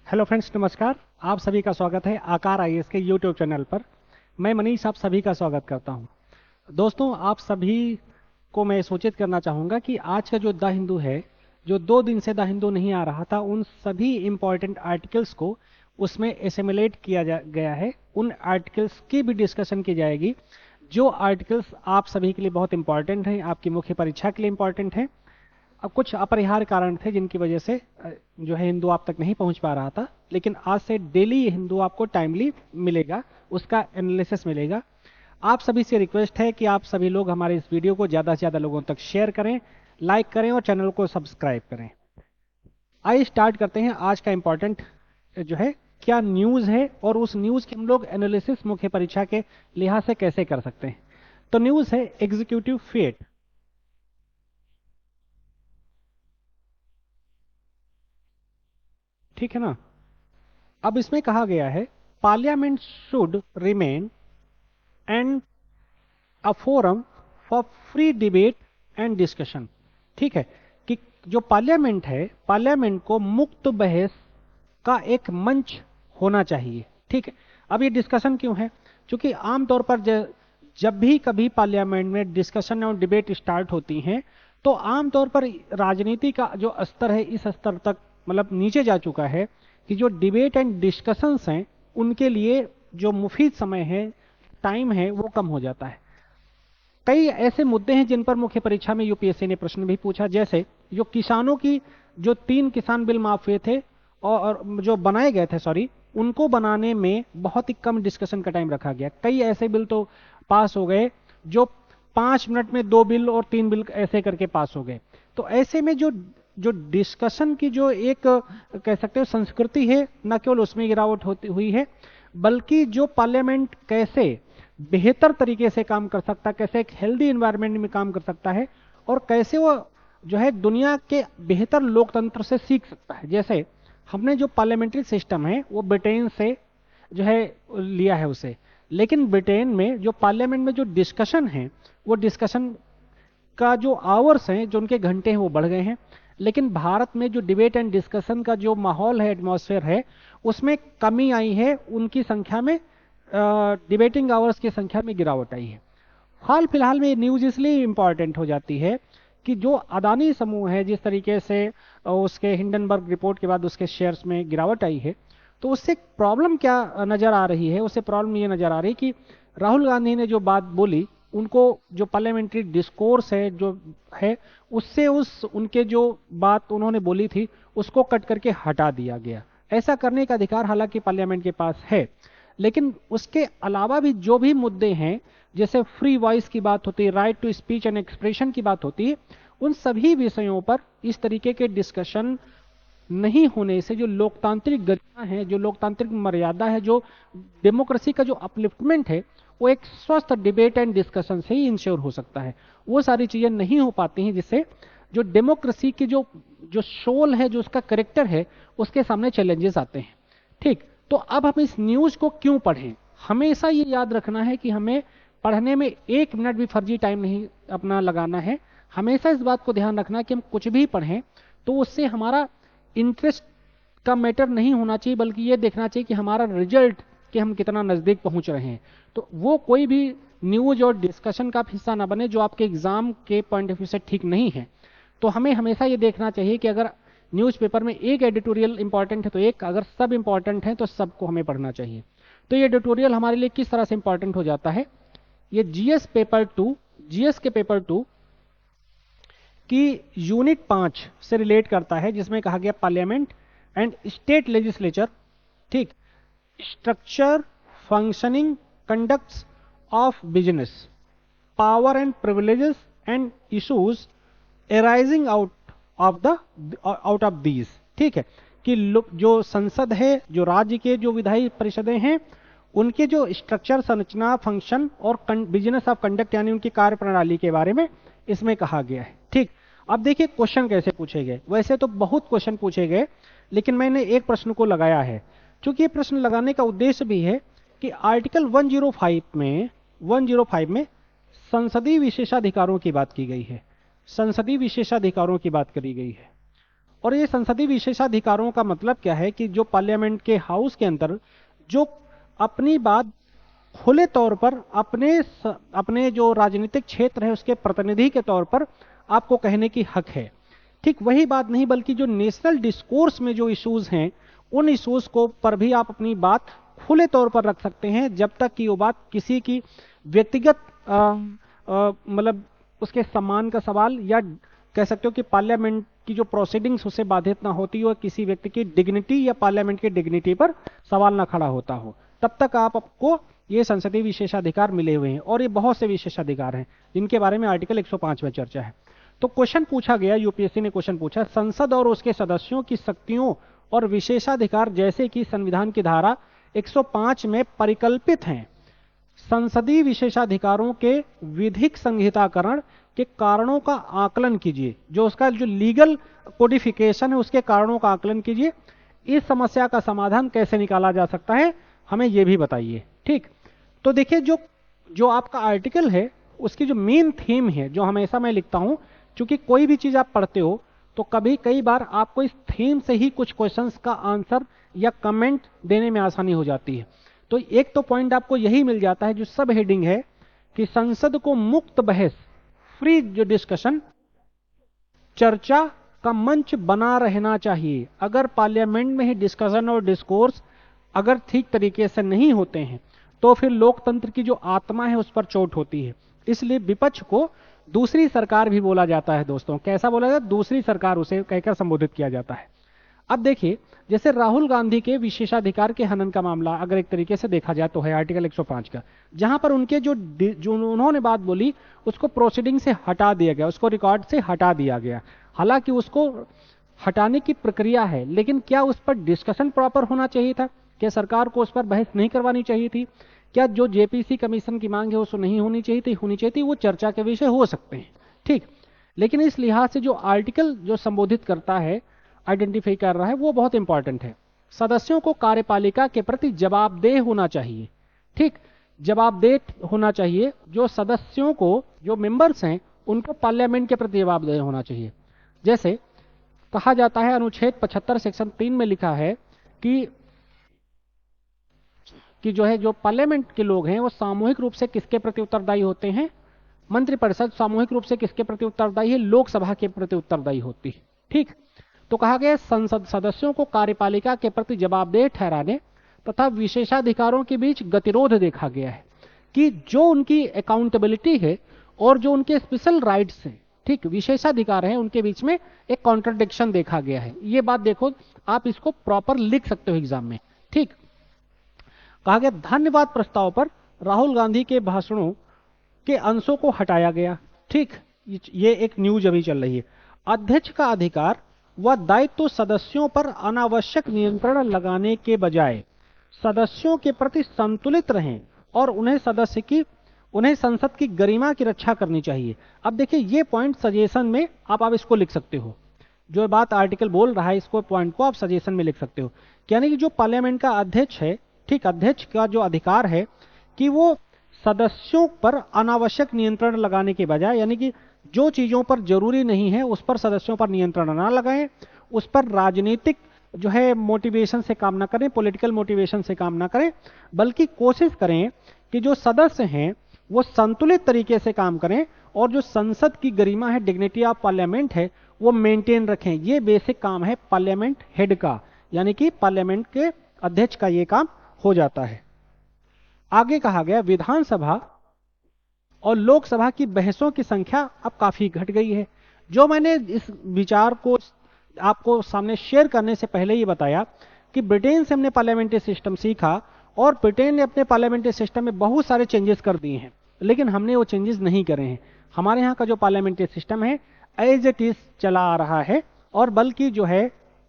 Hello friends, नमस्कार। आप सभी का स्वागत है आकार आईएएस के यूट्यूब चैनल पर। मैं मनीष आप सभी का स्वागत करता हूं। दोस्तों, आप सभी को मैं सूचित करना चाहूँगा कि आज का जो द हिंदू है, जो 2 दिन से द हिंदू नहीं आ रहा था, उन सभी इम्पॉर्टेंट आर्टिकल्स को उसमें एसिमुलेट किया गया है। उन आर्टिकल्स की भी डिस्कशन की जाएगी जो आर्टिकल्स आप सभी के लिए बहुत इंपॉर्टेंट हैं, आपकी मुख्य परीक्षा के लिए इंपॉर्टेंट हैं। अब कुछ अपरिहार्य कारण थे जिनकी वजह से जो है हिंदू आप तक नहीं पहुंच पा रहा था, लेकिन आज से डेली हिंदू आपको टाइमली मिलेगा, उसका एनालिसिस मिलेगा। आप सभी से रिक्वेस्ट है कि आप सभी लोग हमारे इस वीडियो को ज़्यादा से ज़्यादा लोगों तक शेयर करें, लाइक करें और चैनल को सब्सक्राइब करें। आइए स्टार्ट करते हैं आज का इम्पोर्टेंट जो है क्या न्यूज़ है, और उस न्यूज़ की हम लोग एनालिसिस मुख्य परीक्षा के लिहाज से कैसे कर सकते हैं। तो न्यूज़ है एग्जीक्यूटिव फेट। ठीक है ना। अब इसमें कहा गया है parliament should remain and a forum for free debate and discussion. ठीक है कि जो पार्लियामेंट है, पार्लियामेंट को मुक्त बहस का एक मंच होना चाहिए। ठीक है। अब ये डिस्कशन क्यों है? क्योंकि आमतौर पर जब भी कभी पार्लियामेंट में डिस्कशन और डिबेट स्टार्ट होती हैं, तो आमतौर पर राजनीति का जो स्तर है इस स्तर तक मतलब नीचे जा चुका है कि जो डिबेट एंड डिस्कशंस हैं उनके लिए जो मुफीद समय है, टाइम है, वो कम हो जाता है। कई ऐसे मुद्दे हैं जिन पर मुख्य परीक्षा में यूपीएससी ने प्रश्न भी पूछा, जैसे जो किसानों की जो 3 किसान बिल माफ हुए थे और जो बनाए गए थे, सॉरी, उनको बनाने में बहुत ही कम डिस्कशन का टाइम रखा गया। कई ऐसे बिल तो पास हो गए जो 5 मिनट में 2 बिल और 3 बिल ऐसे करके पास हो गए। तो ऐसे में जो जो डिस्कशन की जो एक कह सकते हो संस्कृति है, न केवल उसमें गिरावट होती हुई है, बल्कि जो पार्लियामेंट कैसे बेहतर तरीके से काम कर सकता है, कैसे एक हेल्दी एनवायरनमेंट में काम कर सकता है, और कैसे वो जो है दुनिया के बेहतर लोकतंत्र से सीख सकता है। जैसे हमने जो पार्लियामेंट्री सिस्टम है वो ब्रिटेन से जो है लिया है उसे, लेकिन ब्रिटेन में जो पार्लियामेंट में जो डिस्कशन है, वो डिस्कशन का जो आवर्स हैं, जो उनके घंटे हैं, वो बढ़ गए हैं। लेकिन भारत में जो डिबेट एंड डिस्कशन का जो माहौल है, एटमॉस्फेयर है, उसमें कमी आई है, उनकी संख्या में डिबेटिंग आवर्स की संख्या में गिरावट आई है। हाल फिलहाल में ये न्यूज इसलिए इंपॉर्टेंट हो जाती है कि जो अदानी समूह है, जिस तरीके से उसके हिंडनबर्ग रिपोर्ट के बाद उसके शेयर्स में गिरावट आई है, तो उससे प्रॉब्लम क्या नजर आ रही है? उससे प्रॉब्लम ये नजर आ रही है कि राहुल गांधी ने जो बात बोली, उनको जो पार्लियामेंट्री डिस्कोर्स है जो है, उससे उस उनके जो बात उन्होंने बोली थी उसको कट करके हटा दिया गया। ऐसा करने का अधिकार हालांकि पार्लियामेंट के पास है, लेकिन उसके अलावा भी जो भी मुद्दे हैं, जैसे फ्री वॉइस की बात होती है, right to speech and expression की बात होती है, उन सभी विषयों पर इस तरीके के डिस्कशन नहीं होने से जो लोकतांत्रिक गरिमा है, जो लोकतांत्रिक मर्यादा है, जो डेमोक्रेसी का जो अपलिफ्टमेंट है, वो एक स्वस्थ डिबेट एंड डिस्कशन से ही इंश्योर हो सकता है। वो सारी चीजें नहीं हो पाती हैं, जिससे जो डेमोक्रेसी की जो जो सोल है, जो उसका करेक्टर है, उसके सामने चैलेंजेस आते हैं। ठीक। तो अब हम इस न्यूज को क्यों पढ़ें? हमेशा ये याद रखना है कि हमें पढ़ने में 1 मिनट भी फर्जी टाइम नहीं अपना लगाना है। हमेशा इस बात को ध्यान रखना है कि हम कुछ भी पढ़ें तो उससे हमारा इंटरेस्ट का मैटर नहीं होना चाहिए, बल्कि ये देखना चाहिए कि हमारा रिजल्ट कि हम कितना नजदीक पहुंच रहे हैं। तो वो कोई भी न्यूज और डिस्कशन का हिस्सा ना बने जो आपके एग्जाम के पॉइंट ऑफ व्यू से ठीक नहीं है। तो हमें हमेशा ये देखना चाहिए कि अगर न्यूज़पेपर में एक एडिटोरियल इंपॉर्टेंट है तो एक, अगर सब इंपॉर्टेंट है तो सबको हमें पढ़ना चाहिए। तो ये एडिटोरियल हमारे लिए किस तरह से इंपॉर्टेंट हो जाता है? ये जीएस पेपर 2, जीएस के पेपर 2 की यूनिट 5 से रिलेट करता है, जिसमें कहा गया पार्लियामेंट एंड स्टेट लेजिस्लेचर। ठीक। Structure, functioning, conducts of business, power and privileges and issues arising out of these. ठीक है कि जो संसद है, जो राज्य के जो विधायी परिषदें हैं, उनके जो स्ट्रक्चर, संरचना, फंक्शन और बिजनेस ऑफ कंडक्ट यानी उनकी कार्य प्रणाली के बारे में इसमें कहा गया है। ठीक। अब देखिए क्वेश्चन कैसे पूछे गए। वैसे तो बहुत क्वेश्चन पूछे गए, लेकिन मैंने एक प्रश्न को लगाया है, क्योंकि ये प्रश्न लगाने का उद्देश्य भी है कि आर्टिकल 105 में संसदीय विशेषाधिकारों की बात की गई है, संसदीय विशेषाधिकारों की बात करी गई है। और ये संसदीय विशेषाधिकारों का मतलब क्या है कि जो पार्लियामेंट के हाउस के अंदर जो अपनी बात खुले तौर पर अपने जो राजनीतिक क्षेत्र है उसके प्रतिनिधि के तौर पर आपको कहने की हक है। ठीक वही बात नहीं, बल्कि जो नेशनल डिस्कोर्स में जो इश्यूज हैं उन इश्यूज को पर भी आप अपनी बात खुले तौर पर रख सकते हैं, जब तक कि वो बात किसी की व्यक्तिगत मतलब उसके सम्मान का सवाल, या कह सकते हो कि पार्लियामेंट की जो प्रोसीडिंग्स उससे बाधित ना होती हो, किसी व्यक्ति की डिग्निटी या पार्लियामेंट की डिग्निटी पर सवाल ना खड़ा होता हो, तब तक आपको ये संसदीय विशेषाधिकार मिले हुए हैं। और ये बहुत से विशेषाधिकार हैं जिनके बारे में आर्टिकल 105 में चर्चा है। तो क्वेश्चन पूछा गया, यूपीएससी ने क्वेश्चन पूछा, संसद और उसके सदस्यों की शक्तियों और विशेषाधिकार जैसे कि संविधान की धारा 105 में परिकल्पित हैं, संसदीय विशेषाधिकारों के विधिक संहिताकरण के कारणों का आकलन कीजिए। जो उसका जो लीगल कोडिफिकेशन है उसके कारणों का आकलन कीजिए। इस समस्या का समाधान कैसे निकाला जा सकता है हमें यह भी बताइए। ठीक, तो देखिए जो आपका आर्टिकल है उसकी जो मेन थीम है, जो हमेशा मैं लिखता हूं, क्योंकि कोई भी चीज आप पढ़ते हो तो कई बार आपको इस थीम से ही कुछ क्वेश्चंस का आंसर या कमेंट देने में आसानी हो जाती है। तो एक तो पॉइंट आपको यही मिल जाता है, जो सब हेडिंग है कि संसद को मुक्त बहस, फ्री जो डिस्कशन, चर्चा का मंच बना रहना चाहिए। अगर पार्लियामेंट में ही डिस्कशन और डिस्कोर्स अगर ठीक तरीके से नहीं होते हैं तो फिर लोकतंत्र की जो आत्मा है उस पर चोट होती है। इसलिए विपक्ष को दूसरी सरकार भी बोला जाता है दोस्तों। कैसा बोला जाता है? दूसरी सरकार उसे कहकर संबोधित किया जाता है। अब देखिए, जैसे राहुल गांधी के विशेषाधिकार के हनन का मामला अगर एक तरीके से देखा जाए तो है आर्टिकल 105 का, जहां पर उनके जो उन्होंने बात बोली उसको प्रोसीडिंग से हटा दिया गया, उसको रिकॉर्ड से हटा दिया गया। हालांकि उसको हटाने की प्रक्रिया है, लेकिन क्या उस पर डिस्कशन प्रॉपर होना चाहिए था? क्या सरकार को उस पर बहस नहीं करवानी चाहिए थी? क्या जो जेपीसी कमीशन की मांग है उसको नहीं होनी चाहिए थी? होनी चाहिए थी। वो चर्चा के विषय हो सकते हैं, ठीक, लेकिन इस लिहाज से जो आर्टिकल जो संबोधित करता है, आइडेंटिफाई कर रहा है, वो बहुत इंपॉर्टेंट है। सदस्यों को कार्यपालिका के प्रति जवाबदेह होना चाहिए। ठीक, जवाबदेह होना चाहिए। जो सदस्यों को, जो मेंबर्स हैं, उनको पार्लियामेंट के प्रति जवाबदेह होना चाहिए। जैसे कहा जाता है, अनुच्छेद 75 सेक्शन 3 में लिखा है कि जो पार्लियामेंट के लोग हैं वो सामूहिक रूप से किसके प्रति उत्तरदायी होते हैं? मंत्रिपरिषद सामूहिक रूप से किसके प्रति उत्तरदायी है? लोकसभा के प्रति उत्तरदायी होती है। ठीक, तो कहा गया संसद सदस्यों को कार्यपालिका के प्रति जवाबदेह ठहराने तथा विशेषाधिकारों के बीच गतिरोध देखा गया है कि जो उनकी अकाउंटेबिलिटी है और जो उनके स्पेशल राइट्स हैं, ठीक, विशेषाधिकार हैं, उनके बीच में एक कॉन्ट्रडिक्शन देखा गया है। ये बात देखो, आप इसको प्रॉपर लिख सकते हो एग्जाम में। ठीक, कहा गया धन्यवाद प्रस्ताव पर राहुल गांधी के भाषणों के अंशों को हटाया गया। ठीक, ये एक न्यूज अभी चल रही है। अध्यक्ष का अधिकार व दायित्व सदस्यों पर अनावश्यक नियंत्रण लगाने के बजाय सदस्यों के प्रति संतुलित रहें और उन्हें संसद की गरिमा की रक्षा करनी चाहिए। अब देखिए, ये पॉइंट सजेशन में आप इसको लिख सकते हो। जो बात आर्टिकल बोल रहा है, इसको पॉइंट को आप सजेशन में लिख सकते हो। यानी कि जो पार्लियामेंट का अध्यक्ष है, ठीक, अध्यक्ष का जो अधिकार है कि वो सदस्यों पर अनावश्यक नियंत्रण लगाने के बजाय, यानी कि जो चीजों पर जरूरी नहीं है उस पर सदस्यों पर नियंत्रण ना लगाएं, उस पर राजनीतिक जो है मोटिवेशन से काम ना करें, पॉलिटिकल मोटिवेशन से काम ना करें, बल्कि कोशिश करें कि जो सदस्य हैं वो संतुलित तरीके से काम करें और जो संसद की गरिमा है, डिग्निटी ऑफ पार्लियामेंट है, वो मेंटेन रखें। ये बेसिक काम है पार्लियामेंट हेड का, यानी कि पार्लियामेंट के अध्यक्ष का ये काम हो जाता है। आगे कहा गया विधानसभा और लोकसभा की बहसों की संख्या अब काफी घट गई है। जो मैंने इस विचार को आपको सामने शेयर करने से पहले ही बताया कि ब्रिटेन से हमने पार्लियामेंट्री सिस्टम सीखा और ब्रिटेन ने अपने पार्लियामेंट्री सिस्टम में बहुत सारे चेंजेस कर दिए हैं, लेकिन हमने वो चेंजेस नहीं करे हैं। हमारे यहाँ का जो पार्लियामेंट्री सिस्टम है एज इट इज चला आ रहा है, और बल्कि जो है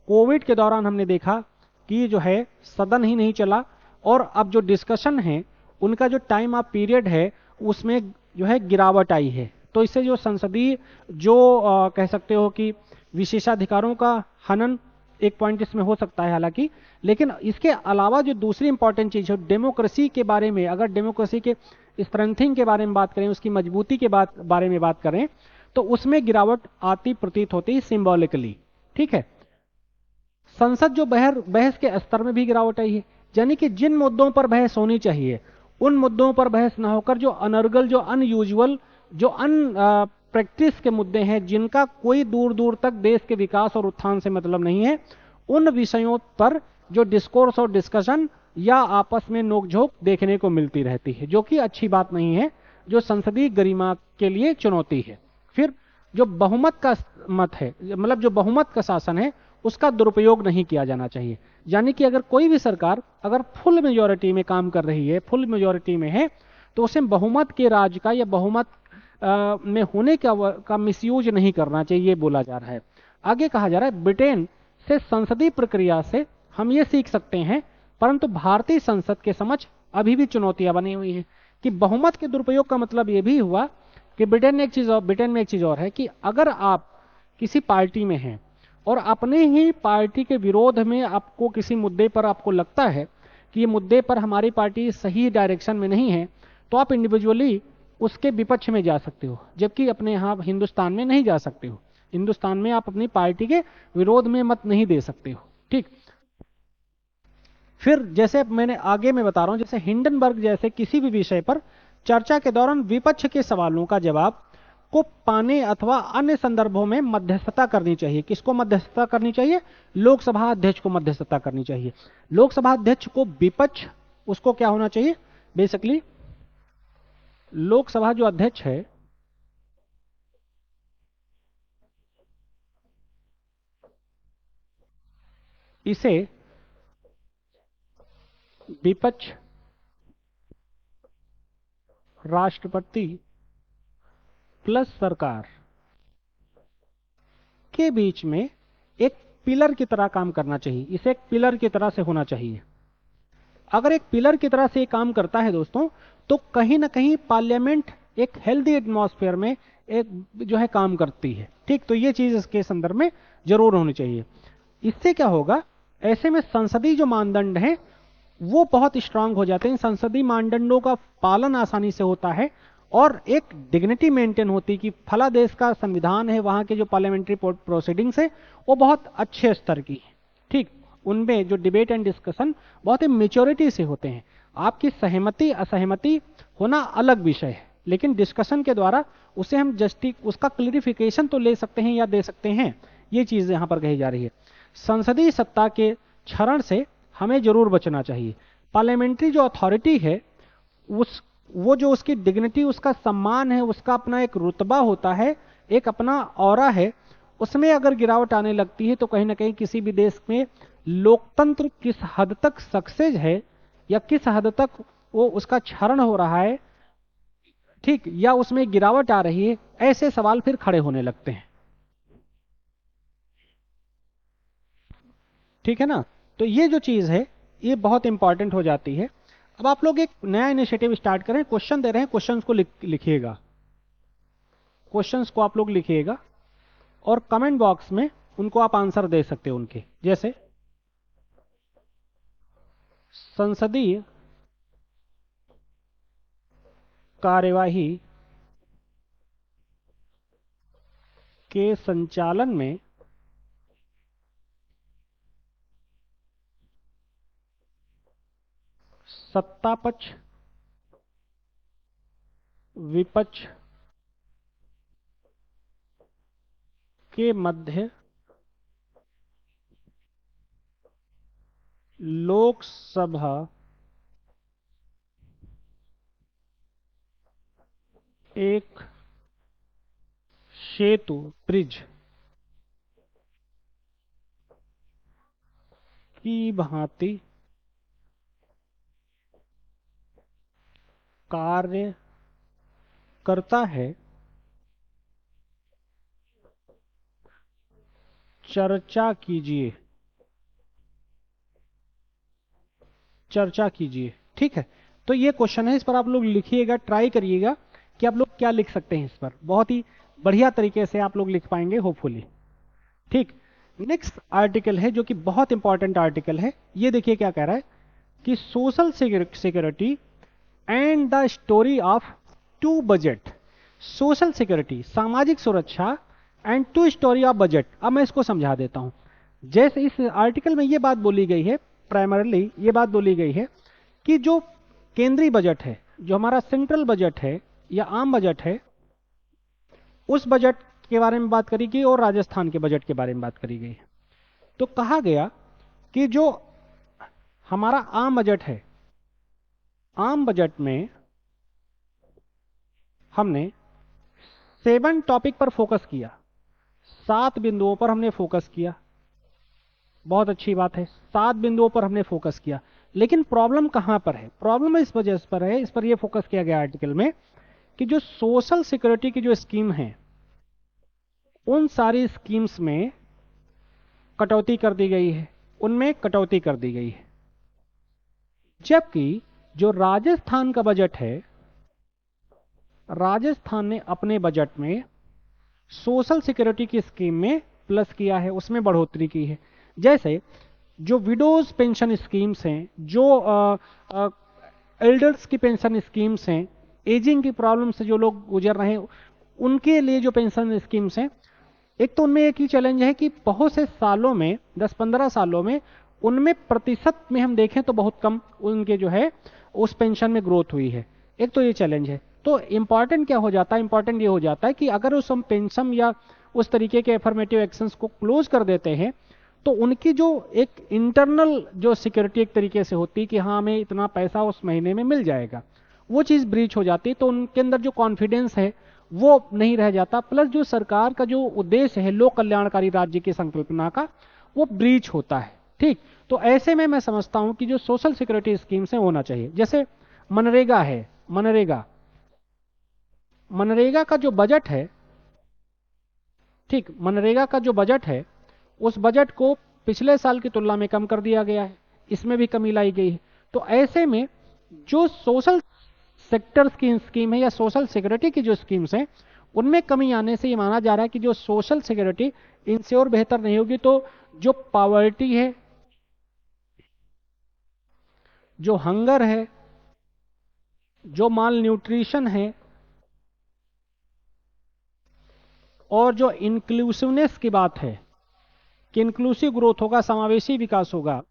कोविड के दौरान हमने देखा कि जो है सदन ही नहीं चला, और अब जो डिस्कशन है उनका जो टाइम ऑफ पीरियड है उसमें जो है गिरावट आई है। तो इससे जो संसदीय जो कह सकते हो कि विशेषाधिकारों का हनन एक पॉइंट इसमें हो सकता है हालांकि, लेकिन इसके अलावा जो दूसरी इंपॉर्टेंट चीज है डेमोक्रेसी के बारे में, अगर डेमोक्रेसी के स्ट्रेंथिंग के बारे में बात करें, उसकी मजबूती के बारे में बात करें, तो उसमें गिरावट आती प्रतीत होती है सिंबॉलिकली। ठीक है, संसद जो बहस के स्तर में भी गिरावट आई है, यानी कि जिन मुद्दों पर बहस होनी चाहिए उन मुद्दों पर बहस ना होकर जो अनर्गल, जो अनयूजुअल, जो प्रैक्टिस के मुद्दे हैं, जिनका कोई दूर दूर तक देश के विकास और उत्थान से मतलब नहीं है, उन विषयों पर जो डिस्कोर्स और डिस्कशन या आपस में नोकझोंक देखने को मिलती रहती है, जो कि अच्छी बात नहीं है, जो संसदीय गरिमा के लिए चुनौती है। फिर जो बहुमत का मत है, मतलब जो बहुमत का शासन है, उसका दुरुपयोग नहीं किया जाना चाहिए। यानी कि अगर कोई भी सरकार अगर फुल मेजॉरिटी में काम कर रही है, फुल मेजॉरिटी में है, तो उसे बहुमत के राज का या बहुमत में होने का मिसयूज नहीं करना चाहिए, ये बोला जा रहा है। आगे कहा जा रहा है, ब्रिटेन से संसदीय प्रक्रिया से हम ये सीख सकते हैं, परंतु भारतीय संसद के समक्ष अभी भी चुनौतियां बनी हुई हैं। कि बहुमत के दुरुपयोग का मतलब ये भी हुआ कि ब्रिटेन में एक चीज और है कि अगर आप किसी पार्टी में हैं और अपने ही पार्टी के विरोध में आपको किसी मुद्दे पर आपको लगता है कि ये मुद्दे पर हमारी पार्टी सही डायरेक्शन में नहीं है, तो आप इंडिविजुअली उसके विपक्ष में जा सकते हो, जबकि अपने यहाँ हिंदुस्तान में नहीं जा सकते हो। हिंदुस्तान में आप अपनी पार्टी के विरोध में मत नहीं दे सकते हो, ठीक। फिर जैसे मैंने आगे में बता रहा हूं, जैसे हिंडनबर्ग जैसे किसी भी विषय पर चर्चा के दौरान विपक्ष के सवालों का जवाब को पाने अथवा अन्य संदर्भों में मध्यस्थता करनी चाहिए। किसको मध्यस्थता करनी चाहिए? लोकसभा अध्यक्ष को मध्यस्थता करनी चाहिए। लोकसभा अध्यक्ष को विपक्ष, उसको क्या होना चाहिए? बेसिकली लोकसभा जो अध्यक्ष है इसे विपक्ष, राष्ट्रपति प्लस सरकार के बीच में एक पिलर की तरह काम करना चाहिए। इसे एक पिलर की तरह से होना चाहिए। अगर एक पिलर की तरह से ये काम करता है दोस्तों, तो कहीं ना कहीं पार्लियामेंट एक हेल्दी एटमॉस्फेयर में एक जो है काम करती है, ठीक। तो ये चीज इसके संदर्भ में जरूर होनी चाहिए। इससे क्या होगा, ऐसे में संसदीय जो मानदंड हैं वो बहुत स्ट्रांग हो जाते हैं। संसदीय मानदंडों का पालन आसानी से होता है और एक डिग्निटी मेंटेन होती कि फला देश का संविधान है, वहां के जो पार्लियामेंट्री प्रोसीडिंग्स है वो बहुत अच्छे स्तर की है, ठीक। उनमें जो डिबेट एंड डिस्कशन बहुत ही मेच्योरिटी से होते हैं। आपकी सहमति असहमति होना अलग विषय है, लेकिन डिस्कशन के द्वारा उसे हम उसका क्लियरिफिकेशन तो ले सकते हैं या दे सकते हैं। ये चीज यहां पर कही जा रही है। संसदीय सत्ता के क्षरण से हमें जरूर बचना चाहिए। पार्लियामेंट्री जो अथॉरिटी है वो जो उसकी डिग्निटी, उसका सम्मान है, उसका अपना एक रुतबा होता है, एक अपना ऑरा है, उसमें अगर गिरावट आने लगती है तो कहीं ना कहीं किसी भी देश में लोकतंत्र किस हद तक सक्सेस है या किस हद तक वो उसका क्षरण हो रहा है, ठीक, या उसमें गिरावट आ रही है, ऐसे सवाल फिर खड़े होने लगते हैं, ठीक है ना। तो ये जो चीज है ये बहुत इंपॉर्टेंट हो जाती है। अब आप लोग एक नया इनिशिएटिव स्टार्ट करें, क्वेश्चन दे रहे हैं, क्वेश्चंस को लिखिएगा, क्वेश्चंस को आप लोग लिखिएगा और कमेंट बॉक्स में उनको आप आंसर दे सकते हो उनके। जैसे संसदीय कार्यवाही के संचालन में सत्ता पक्ष विपक्ष के मध्य लोकसभा एक सेतु ब्रिज की भांति कार्य करता है। चर्चा कीजिए, चर्चा कीजिए, ठीक है। तो ये क्वेश्चन है, इस पर आप लोग लिखिएगा, ट्राई करिएगा कि आप लोग क्या लिख सकते हैं। इस पर बहुत ही बढ़िया तरीके से आप लोग लिख पाएंगे होपफुली, ठीक। नेक्स्ट आर्टिकल है जो कि बहुत इंपॉर्टेंट आर्टिकल है। ये देखिए क्या कह रहा है कि social security and the story of two budget. Social security, सामाजिक सुरक्षा, and two story of budget. अब मैं इसको समझा देता हूं। जैसे इस आर्टिकल में ये बात बोली गई है, प्राइमरली ये बात बोली गई है कि जो केंद्रीय बजट है, जो हमारा सेंट्रल बजट है या आम बजट है, उस बजट के बारे में बात करी गई और राजस्थान के बजट के बारे में बात करी गई। तो कहा गया कि जो हमारा आम बजट है, आम बजट में हमने 7 टॉपिक पर फोकस किया, 7 बिंदुओं पर हमने फोकस किया। बहुत अच्छी बात है, 7 बिंदुओं पर हमने फोकस किया। लेकिन प्रॉब्लम कहां पर है? प्रॉब्लम इस वजह पर है, इस पर यह फोकस किया गया आर्टिकल में कि जो सोशल सिक्योरिटी की जो स्कीम है, उन सारी स्कीम्स में कटौती कर दी गई है, उनमें कटौती कर दी गई है। जबकि जो राजस्थान का बजट है, राजस्थान ने अपने बजट में सोशल सिक्योरिटी की स्कीम में प्लस किया है, उसमें बढ़ोतरी की है। जैसे जो विडोज पेंशन स्कीम्स हैं, जो एल्डर्स की पेंशन स्कीम्स हैं, एजिंग की प्रॉब्लम से जो लोग गुजर रहे हैं, उनके लिए जो पेंशन स्कीम्स हैं, एक तो उनमें एक ही चैलेंज है कि बहुत से सालों में, 10-15 सालों में, उनमें प्रतिशत में हम देखें तो बहुत कम उनके जो है उस पेंशन में ग्रोथ हुई है। एक तो ये चैलेंज है। तो इंपॉर्टेंट क्या हो जाता है? इंपॉर्टेंट ये हो जाता है कि अगर उस हम पेंशन या उस तरीके के एफर्मेटिव एक्शंस को क्लोज कर देते हैं, तो उनकी जो एक इंटरनल जो सिक्योरिटी एक तरीके से होती है कि हाँ हमें इतना पैसा उस महीने में मिल जाएगा, वो चीज़ ब्रीच हो जाती है। तो उनके अंदर जो कॉन्फिडेंस है वो नहीं रह जाता। प्लस जो सरकार का जो उद्देश्य है लोक कल्याणकारी राज्य की संकल्पना का, वो ब्रीच होता है। ठीक, तो ऐसे में मैं समझता हूं कि जो सोशल सिक्योरिटी स्कीम्स हैं होना चाहिए। जैसे मनरेगा है, मनरेगा का जो बजट है, ठीक, मनरेगा का जो बजट है, उस बजट को पिछले साल की तुलना में कम कर दिया गया है, इसमें भी कमी लाई गई है। तो ऐसे में जो सोशल सेक्टर्स की स्कीम है या सोशल सिक्योरिटी की जो स्कीम्स हैं, उनमें कमी आने से ये माना जा रहा है कि जो सोशल सिक्योरिटी इंश्योर बेहतर नहीं होगी, तो जो पॉवर्टी है, जो हंगर है, जो माल न्यूट्रिशन है, और जो इंक्लूसिवनेस की बात है कि इंक्लूसिव ग्रोथ होगा, समावेशी विकास होगा,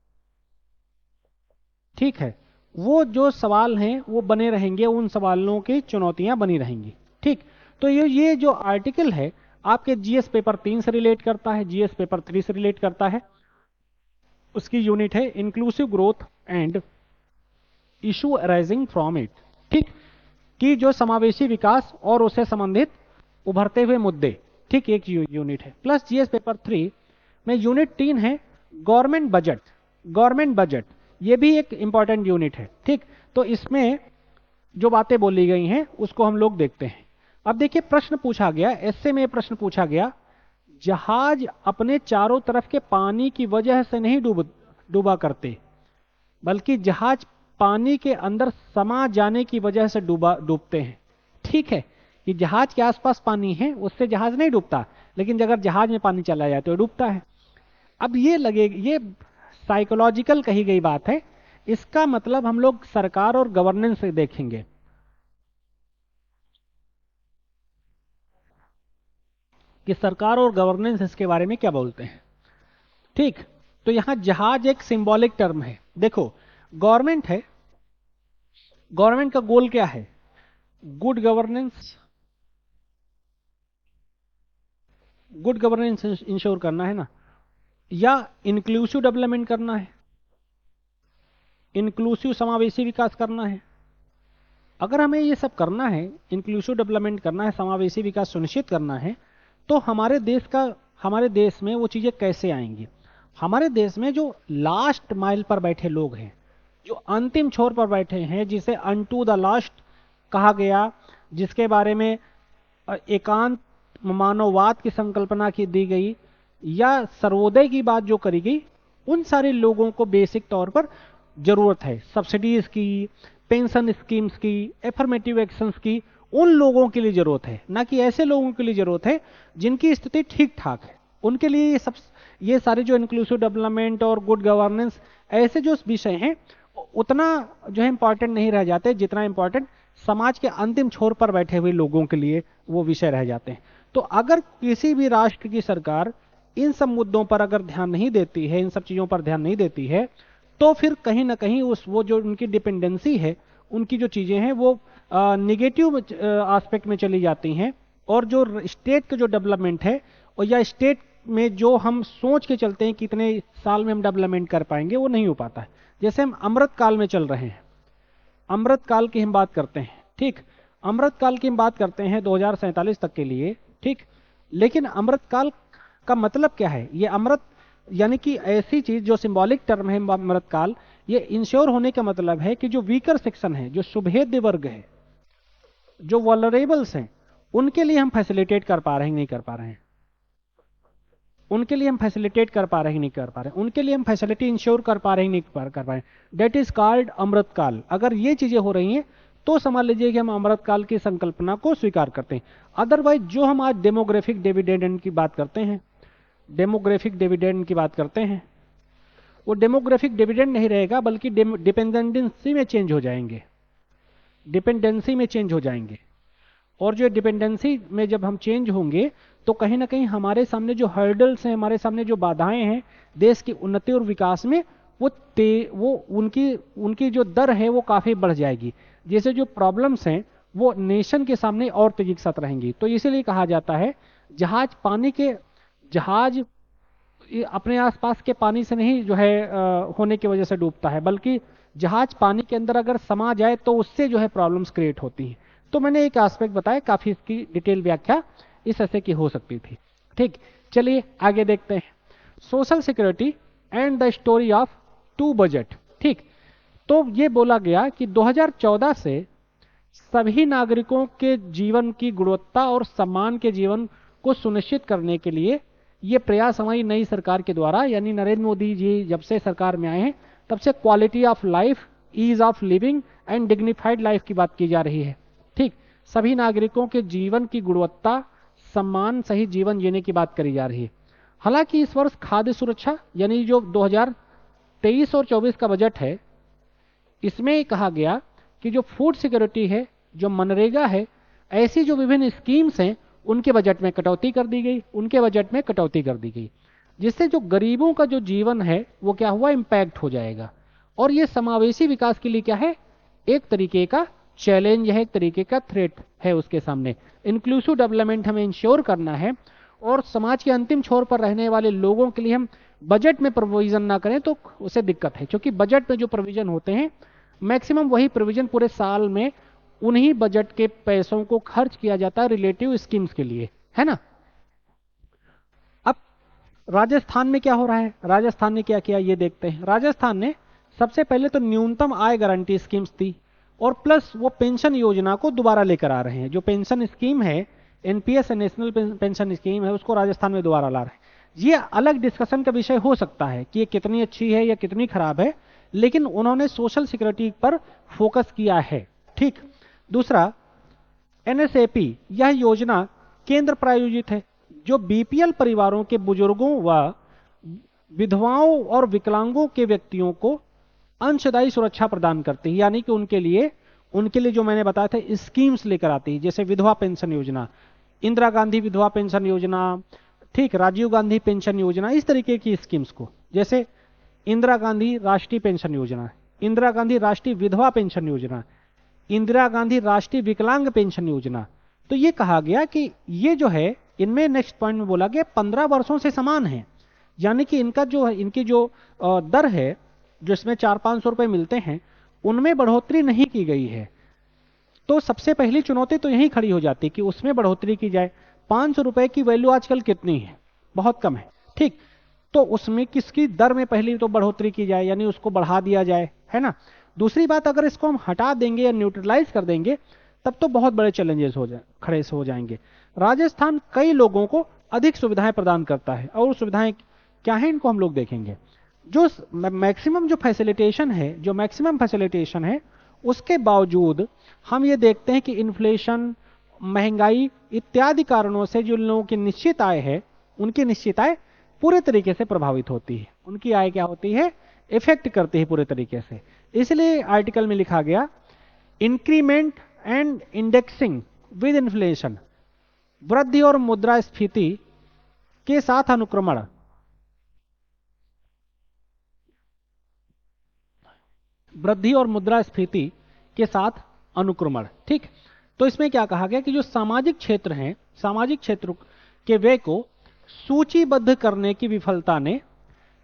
ठीक है, वो जो सवाल हैं वो बने रहेंगे, उन सवालों की चुनौतियां बनी रहेंगी। ठीक, तो ये जो आर्टिकल है आपके जीएस पेपर 3 से रिलेट करता है, जीएस पेपर 3 से रिलेट करता है। उसकी यूनिट है inclusive growth and issue arising from it. ठीक, कि जो समावेशी विकास और उससे संबंधित उभरते हुए मुद्दे, ठीक, एक यूनिट है। प्लस जीएस पेपर 3 में यूनिट 3 है गवर्नमेंट बजट। गवर्नमेंट बजट ये भी एक इंपॉर्टेंट यूनिट है। ठीक, तो इसमें जो बातें बोली गई हैं उसको हम लोग देखते हैं। अब देखिए, प्रश्न पूछा गया, ऐसे में प्रश्न पूछा गया, जहाज अपने चारों तरफ के पानी की वजह से नहीं डूबा करते, बल्कि जहाज पानी के अंदर समा जाने की वजह से डूबते हैं। ठीक है, कि जहाज के आसपास पानी है उससे जहाज नहीं डूबता, लेकिन अगर जहाज में पानी चला जाए तो डूबता है। अब ये साइकोलॉजिकल कही गई बात है। इसका मतलब हम लोग सरकार और गवर्नेंस से देखेंगे कि सरकार और गवर्नेंस इसके बारे में क्या बोलते हैं। ठीक, तो यहां जहाज एक सिंबॉलिक टर्म है। देखो, गवर्नमेंट है, गवर्नमेंट का गोल क्या है? Good governance, good governance ensure करना है ना, या इंक्लूसिव डेवलपमेंट करना है, इंक्लूसिव समावेशी विकास करना है। अगर हमें ये सब करना है, इंक्लूसिव डेवलपमेंट करना है, समावेशी विकास सुनिश्चित करना है, तो हमारे देश में वो चीजें कैसे आएंगी? हमारे देश में जो लास्ट माइल पर बैठे लोग हैं, जो अंतिम छोर पर बैठे हैं, जिसे अनटू द लास्ट कहा गया, जिसके बारे में एकांत मानववाद की संकल्पना की दी गई, या सर्वोदय की बात जो करी गई, उन सारे लोगों को बेसिक तौर पर जरूरत है सब्सिडीज की, पेंशन स्कीम्स की, एफर्मेटिव एक्शंस की। उन लोगों के लिए जरूरत है, ना कि ऐसे लोगों के लिए जरूरत है जिनकी स्थिति ठीक ठाक है। उनके लिए ये सारे जो इंक्लूसिव डेवलपमेंट और गुड गवर्नेंस ऐसे जो विषय हैं उतना जो है इंपॉर्टेंट नहीं रह जाते जितना इंपॉर्टेंट समाज के अंतिम छोर पर बैठे हुए लोगों के लिए वो विषय रह जाते हैं। तो अगर किसी भी राष्ट्र की सरकार इन सब मुद्दों पर अगर ध्यान नहीं देती है, इन सब चीज़ों पर ध्यान नहीं देती है, तो फिर कहीं ना कहीं वो जो उनकी डिपेंडेंसी है, उनकी जो चीज़ें हैं वो निगेटिव एस्पेक्ट में चली जाती हैं, और जो स्टेट का जो डेवलपमेंट है, और या स्टेट में जो हम सोच के चलते हैं कितने साल में हम डेवलपमेंट कर पाएंगे, वो नहीं हो पाता है। जैसे हम अमृत काल में चल रहे हैं, अमृत काल की हम बात करते हैं, ठीक, अमृत काल की हम बात करते हैं 2047 तक के लिए, ठीक। लेकिन अमृत काल का मतलब क्या है? ये अमृत यानी कि ऐसी चीज जो सिंबॉलिक टर्म है अमृत काल, ये इंश्योर होने का मतलब है कि जो वीकर सेक्शन है, जो शुभेद्य वर्ग है, जो वल्नरेबल्स हैं, उनके लिए हम फैसिलिटेट कर पा रहे हैं नहीं कर पा रहे हैं, उनके लिए हम फैसिलिटेट कर पा रहे हैं नहीं कर पा रहे हैं, उनके लिए हम फैसिलिटी इंश्योर कर पा रहे हैं नहीं कर पा रहे हैं। डेट इज कॉल्ड अमृत काल। अगर ये चीजें हो रही हैं तो समझ लीजिए कि हम अमृत काल की संकल्पना को स्वीकार करते हैं। अदरवाइज जो हम आज डेमोग्राफिक डिविडेंड की बात करते हैं, डेमोग्राफिक डिविडेंड की बात करते हैं, वो डेमोग्राफिक डिविडेंड नहीं रहेगा, बल्कि डिपेंडेंसी में चेंज हो जाएंगे, डिपेंडेंसी में चेंज हो जाएंगे। और जो डिपेंडेंसी में जब हम चेंज होंगे तो कहीं ना कहीं हमारे सामने जो हर्डल्स हैं, हमारे सामने जो बाधाएं हैं देश की उन्नति और विकास में, वो उनकी जो दर है वो काफी बढ़ जाएगी। जैसे जो प्रॉब्लम्स हैं वो नेशन के सामने और तेजी के साथ रहेंगी। तो इसीलिए कहा जाता है जहाज अपने आसपास के पानी से नहीं जो है होने की वजह से डूबता है, बल्कि जहाज पानी के अंदर अगर समा जाए तो उससे जो है प्रॉब्लम्स क्रिएट होती हैं। तो मैंने एक एस्पेक्ट बताया, काफी इसकी डिटेल व्याख्या इस ऐसे की हो सकती थी, ठीक। चलिए आगे देखते हैं, social security and the story of two budget, ठीक। तो ये बोला गया कि 2014 से सभी नागरिकों के जीवन की गुणवत्ता और सम्मान के जीवन को सुनिश्चित करने के लिए ये प्रयास हमारी नई सरकार के द्वारा, यानी नरेंद्र मोदी जी जब से सरकार में आए हैं तब से quality of life, ease of living and dignified life की बात की जा रही है, ठीक। सभी नागरिकों के जीवन की गुणवत्ता, सम्मान सहित जीवन जीने की बात करी जा रही है। हालांकि इस वर्ष खाद्य सुरक्षा यानी जो 2023 और 24 का बजट है, इसमें कहा गया कि जो फूड सिक्योरिटी है, जो मनरेगा है, ऐसी जो विभिन्न स्कीम्स हैं उनके बजट में कटौती कर दी गई, उनके बजट में कटौती कर दी गई, जिससे जो गरीबों का जो जीवन है वो क्या हुआ, इम्पैक्ट हो जाएगा। और ये समावेशी विकास के लिए क्या है, एक तरीके का चैलेंज है, एक तरीके का थ्रेट है उसके सामने। इंक्लूसिव डेवलपमेंट हमें इंश्योर करना है, और समाज के अंतिम छोर पर रहने वाले लोगों के लिए हम बजट में प्रोविजन ना करें तो उसे दिक्कत है, क्योंकि बजट में जो प्रोविजन होते हैं मैक्सिमम वही प्रोविजन पूरे साल में उन्हीं बजट के पैसों को खर्च किया जाता है रिलेटिव स्कीम्स के लिए, है ना। अब राजस्थान में क्या हो रहा है, राजस्थान ने क्या किया ये देखते हैं। राजस्थान ने सबसे पहले तो न्यूनतम आय गारंटी स्कीम्स थी, और प्लस वो पेंशन योजना को दोबारा लेकर आ रहे हैं। जो पेंशन स्कीम है, एनपीएस नेशनल पेंशन स्कीम है, उसको राजस्थान में दोबारा ला रहे हैं। ये अलग डिस्कशन का विषय हो सकता है कि ये कितनी अच्छी है या कितनी खराब है, लेकिन उन्होंने सोशल सिक्योरिटी पर फोकस किया है, ठीक। दूसरा, एनएसएपी, यह योजना केंद्र प्रायोजित है, जो बीपीएल परिवारों के बुजुर्गों व विधवाओं और विकलांगों के व्यक्तियों को अंशदायी सुरक्षा प्रदान करती है। यानी कि उनके लिए जो मैंने बताया था स्कीम्स लेकर आती है, जैसे विधवा पेंशन योजना, इंदिरा गांधी विधवा पेंशन योजना, ठीक, राजीव गांधी पेंशन योजना, इस तरीके की स्कीम्स को, जैसे इंदिरा गांधी राष्ट्रीय पेंशन योजना, इंदिरा गांधी राष्ट्रीय विधवा पेंशन योजना, इंदिरा गांधी राष्ट्रीय विकलांग पेंशन योजना। तो ये कहा गया कि ये जो है, इनमें नेक्स्ट पॉइंट में बोला गया 15 वर्षों से समान है, यानी कि इनकी जो दर है, जो इसमें 400-500 रुपए मिलते हैं, उनमें बढ़ोतरी नहीं की गई है। तो सबसे पहली चुनौती तो यही खड़ी हो जाती है कि उसमें बढ़ोतरी की जाए। 500 रुपए की वैल्यू आजकल कितनी है, बहुत कम है, ठीक। तो उसमें किसकी दर में पहली तो बढ़ोतरी की जाए, यानी उसको बढ़ा दिया जाए, है ना। दूसरी बात, अगर इसको हम हटा देंगे या न्यूट्रलाइज कर देंगे तब तो बहुत बड़े चैलेंजेस खड़े हो जाएंगे। राजस्थान कई लोगों को अधिक सुविधाएं प्रदान करता है, और सुविधाएं क्या है इनको हम लोग देखेंगे। जो मैक्सिमम फैसिलिटेशन है, उसके बावजूद हम ये देखते हैं कि इन्फ्लेशन, महंगाई इत्यादि कारणों से जो लोगों की निश्चित आय है, उनकी निश्चित आय पूरे तरीके से प्रभावित होती है। उनकी आय क्या होती है, इफेक्ट करती है पूरे तरीके से। इसलिए आर्टिकल में लिखा गया, increment and indexing with inflation, वृद्धि और मुद्रास्फीति के साथ अनुक्रमण, वृद्धि और मुद्रास्फीति के साथ अनुक्रमण। ठीक, तो इसमें क्या कहा गया कि जो सामाजिक क्षेत्र हैं, सामाजिक क्षेत्र के व्यय को सूचीबद्ध करने की विफलता ने